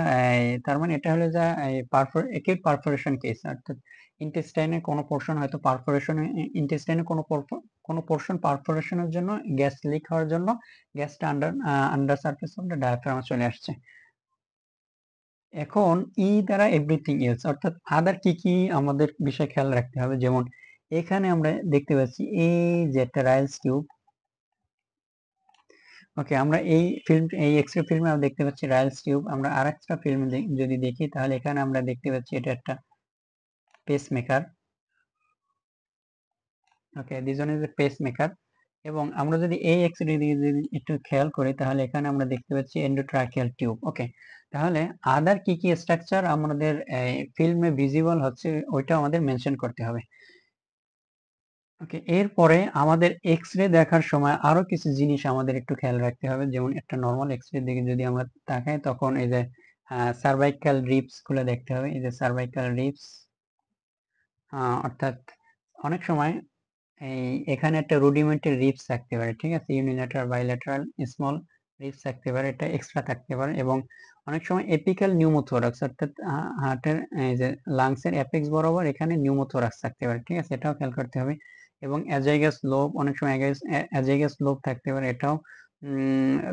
তার মানে এটা হলো যে একিউট পারফোরেশন কেস, অর্থাৎ ইন্টেস্টাইনের কোনো পোর্শন হয়তো পারফোরেশন, ইন্টেস্টাইনের কোনো পোর্শন পারফোরেশনের জন্য গ্যাস লিক হওয়ার জন্য গ্যাসটা আন্ডার সারফেস অফ দ্য ডায়াফ্রামে চলে আসছে। এখন ই দ্বারা এভরিথিং এলস, অর্থাৎ আদার কি কি আমাদের বিষয় খেয়াল রাখতে হবে, যেমন এখানে আমরা দেখতে পাচ্ছি এই যে একটা রাইলস টিউব। ওকে, আমরা এই এক্সরে ফিল্মে আমরা দেখতে পাচ্ছি রাইলস টিউব। আমরা আরেকটা ফিল্মে যদি দেখি তাহলে এখানে আমরা দেখতে পাচ্ছি এটা একটা pacemaker. Okay, this one is a pacemaker. এবং আমরা যদি এই এক্সরে দিকে যদি একটু খেয়াল করি তাহলে এখানে আমরা দেখতে পাচ্ছি এন্ডোট্রাকিয়াল টিউব। ওকে, তাহলে আদার কি কি স্ট্রাকচার আমাদের ফিল্মে ভিজিবল হচ্ছে ওইটা আমাদের মেনশন করতে হবে। ওকে, এরপরে আমাদের এক্সরে দেখার সময় আরো কিছু জিনিস আমাদের একটু খেয়াল রাখতে হবে, যেমন একটা নর্মাল এক্সরে দিকে যদি আমরা তাকাই তখন এই যে সার্ভাইকাল রিবস গুলো দেখতে হবে। এই যে সার্ভাইকাল রিবস, অর্থাৎ অনেক সময় এখানে একটা রুডিমেন্টারি রিবস থাকতে পারে, ঠিক আছে, ইউনিল্যাটারাল বাইল্যাটারাল স্মল রিবস থাকতে পারে, এটা এক্সট্রা থাকতে পারে। এবং অনেক সময় এপিক্যাল নিউমোথোরাক্স, অর্থাৎ হার্টের এই যে লাংসের অ্যাপেক্স বরাবর এখানে নিউমোথোরাক্স থাকতে পারে, ঠিক আছে, এটাও খেয়াল করতে হবে। এবং অ্যাজাইগাস লোব, অনেক সময় অ্যাজাইগাস লোব থাকতে পারে, এটাও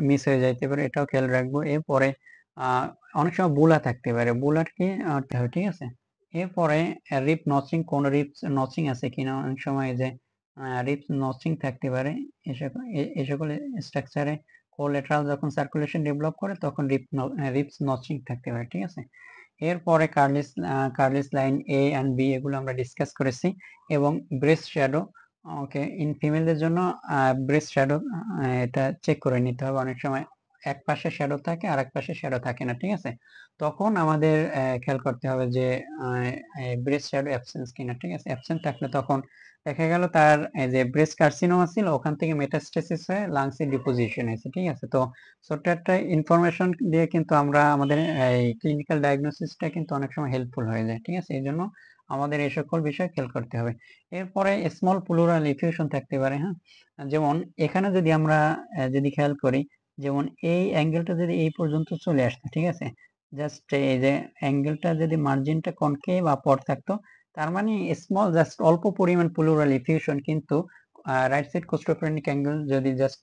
মিস হয়ে যাইতে পারে, এটাও খেয়াল রাখবো। এরপরে অনেক সময় বুলা থাকতে পারে, বুলারকে হবে, ঠিক আছে। এরপরে রিপ নচিং, কোন রিপ নচিং আছে কিনা, অনেক সময় যে রিপ নচিং থাকতে পারে, এই সকল স্ট্রাকচারে কোলেটারাল যখন সার্কুলেশন ডেভেলপ করে তখন রিপস নচিং থাকতে পারে, ঠিক আছে। এরপরে Kerley's line A and B, এগুলো আমরা ডিসকাস করেছি। এবং ব্রেস্ট শ্যাডো, ওকে, ইন ফিমেলদের জন্য ব্রেস্ট শ্যাডো এটা চেক করে নিতে হবে। অনেক সময় এক পাশে শ্যাডো থাকে আর এক পাশে শ্যাডো থাকে না, ঠিক আছে, তখন আমাদের খেয়াল করতে হবে যে ব্রেস্ট শ্যাডো অ্যাবসেন্স কিনা, ঠিক আছে। অ্যাবসেন্ট থাকলে তখন দেখা গেল তার যে ব্রেস্ট কার্সিনোমা ছিল, ওখান থেকে মেটাস্টেসিস হয়ে লাংসে ডিপোজিশন হয়েছে, ঠিক আছে। তো ছোট্ট একটা ইনফরমেশন দিয়ে কিন্তু আমরা আমাদের এই ক্লিনিক্যাল ডায়াগনোসিসটা কিন্তু অনেক সময় হেল্পফুল হয়ে যায়, ঠিক আছে। এই জন্য আমাদের এই সকল বিষয় খেয়াল করতে হবে। এরপরে স্মল প্লুরাল ইফিউশন থাকতে পারে, হ্যাঁ, যেমন এখানে যদি আমরা যদি খেয়াল করি, যেমন এই অ্যাঙ্গেলটা যদি এই পর্যন্ত চলে আসতো, ঠিক আছে, জাস্ট এই যে অ্যাঙ্গেলটা যদি মার্জিনটা কনকেভ আপওয়ার্ড থাকতো, তার মানে স্মল, জাস্ট অল্প পরিমাণ প্লুরাল ইফিউশন, কিন্তু রাইট সাইড কোস্টোফ্রেনিক অ্যাঙ্গেল যদি জাস্ট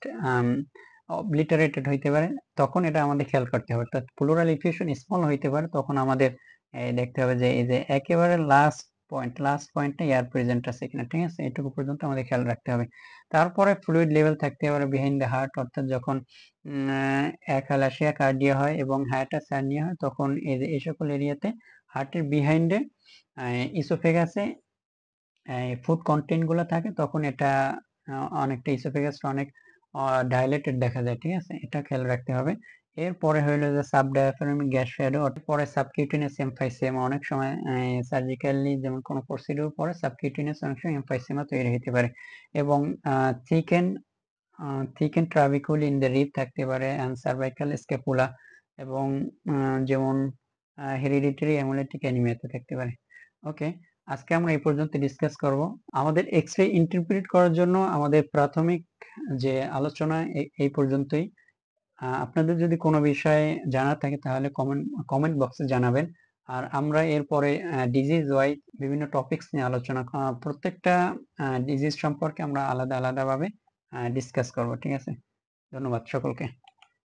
অবলিটারেটেড হইতে পারে, তখন এটা আমাদের খেয়াল করতে হবে। অর্থাৎ প্লুরাল ইফিউশন স্মল হইতে পারে, তখন আমাদের দেখতে হবে যে এই যে একেবারে লাস্ট পয়েন্টে এয়ার প্রেজেন্ট আছে কিনা, ঠিক আছে, এটুকু পর্যন্ত আমাদের খেয়াল রাখতে হবে। তারপরে ফ্লুইড লেভেল থাকতে পারে বিহাইন্ড দ্য হার্ট, অর্থাৎ যখন অ্যাকালাসিয়া কার্ডিয়া হয় এবং হায়াটাস হার্নিয়া হয়, তখন এই সকল এরিয়াতে হার্টের বিহাইন্ডে ইসোফেগাসে ফুড কন্টেন্ট গুলো থাকে, তখন এটা অনেকটা ইসোফেগাসটা অনেক ডাইলেটেড দেখা যায়, ঠিক আছে, এটা খেয়াল রাখতে হবে। এরপরে হইলো যে সাব ডায়াফ্রামিক গ্যাস শ্যাডো, পরে সাবকিউটেনিয়াস এমফাইসেমা, অনেক সময় সার্জিক্যালি যেমন কোনো প্রসিডিউর পরে সাবকিউটেনিয়াস অনেক সময় এমফাইসেমা তৈরি হতে পারে। এবং থিকেন ট্রাবিকুল ইন দ্য রিব থাকতে পারে, অ্যান্ড সার্ভাইকাল স্ক্যাপুলা, এবং যেমন হেরিডিটারি হেমোলাইটিক অ্যানিমিয়াতে থাকতে পারে। ওকে, আজকে আমরা এই পর্যন্ত ডিসকাস করব। আমাদের এক্স-রে ইন্টারপ্রিট করার জন্য আমাদের প্রাথমিক যে আলোচনা এই পর্যন্তই। আপনাদের যদি কোনো বিষয়ে জানার থাকে তাহলে কমেন্ট বক্সে জানাবেন। আর আমরা এরপরে ডিজিজ ওয়াইজ বিভিন্ন টপিকস নিয়ে আলোচনা, প্রত্যেকটা ডিজিজ সম্পর্কে আমরা আলাদা আলাদাভাবে ডিসকাস করব, ঠিক আছে। ধন্যবাদ সকলকে।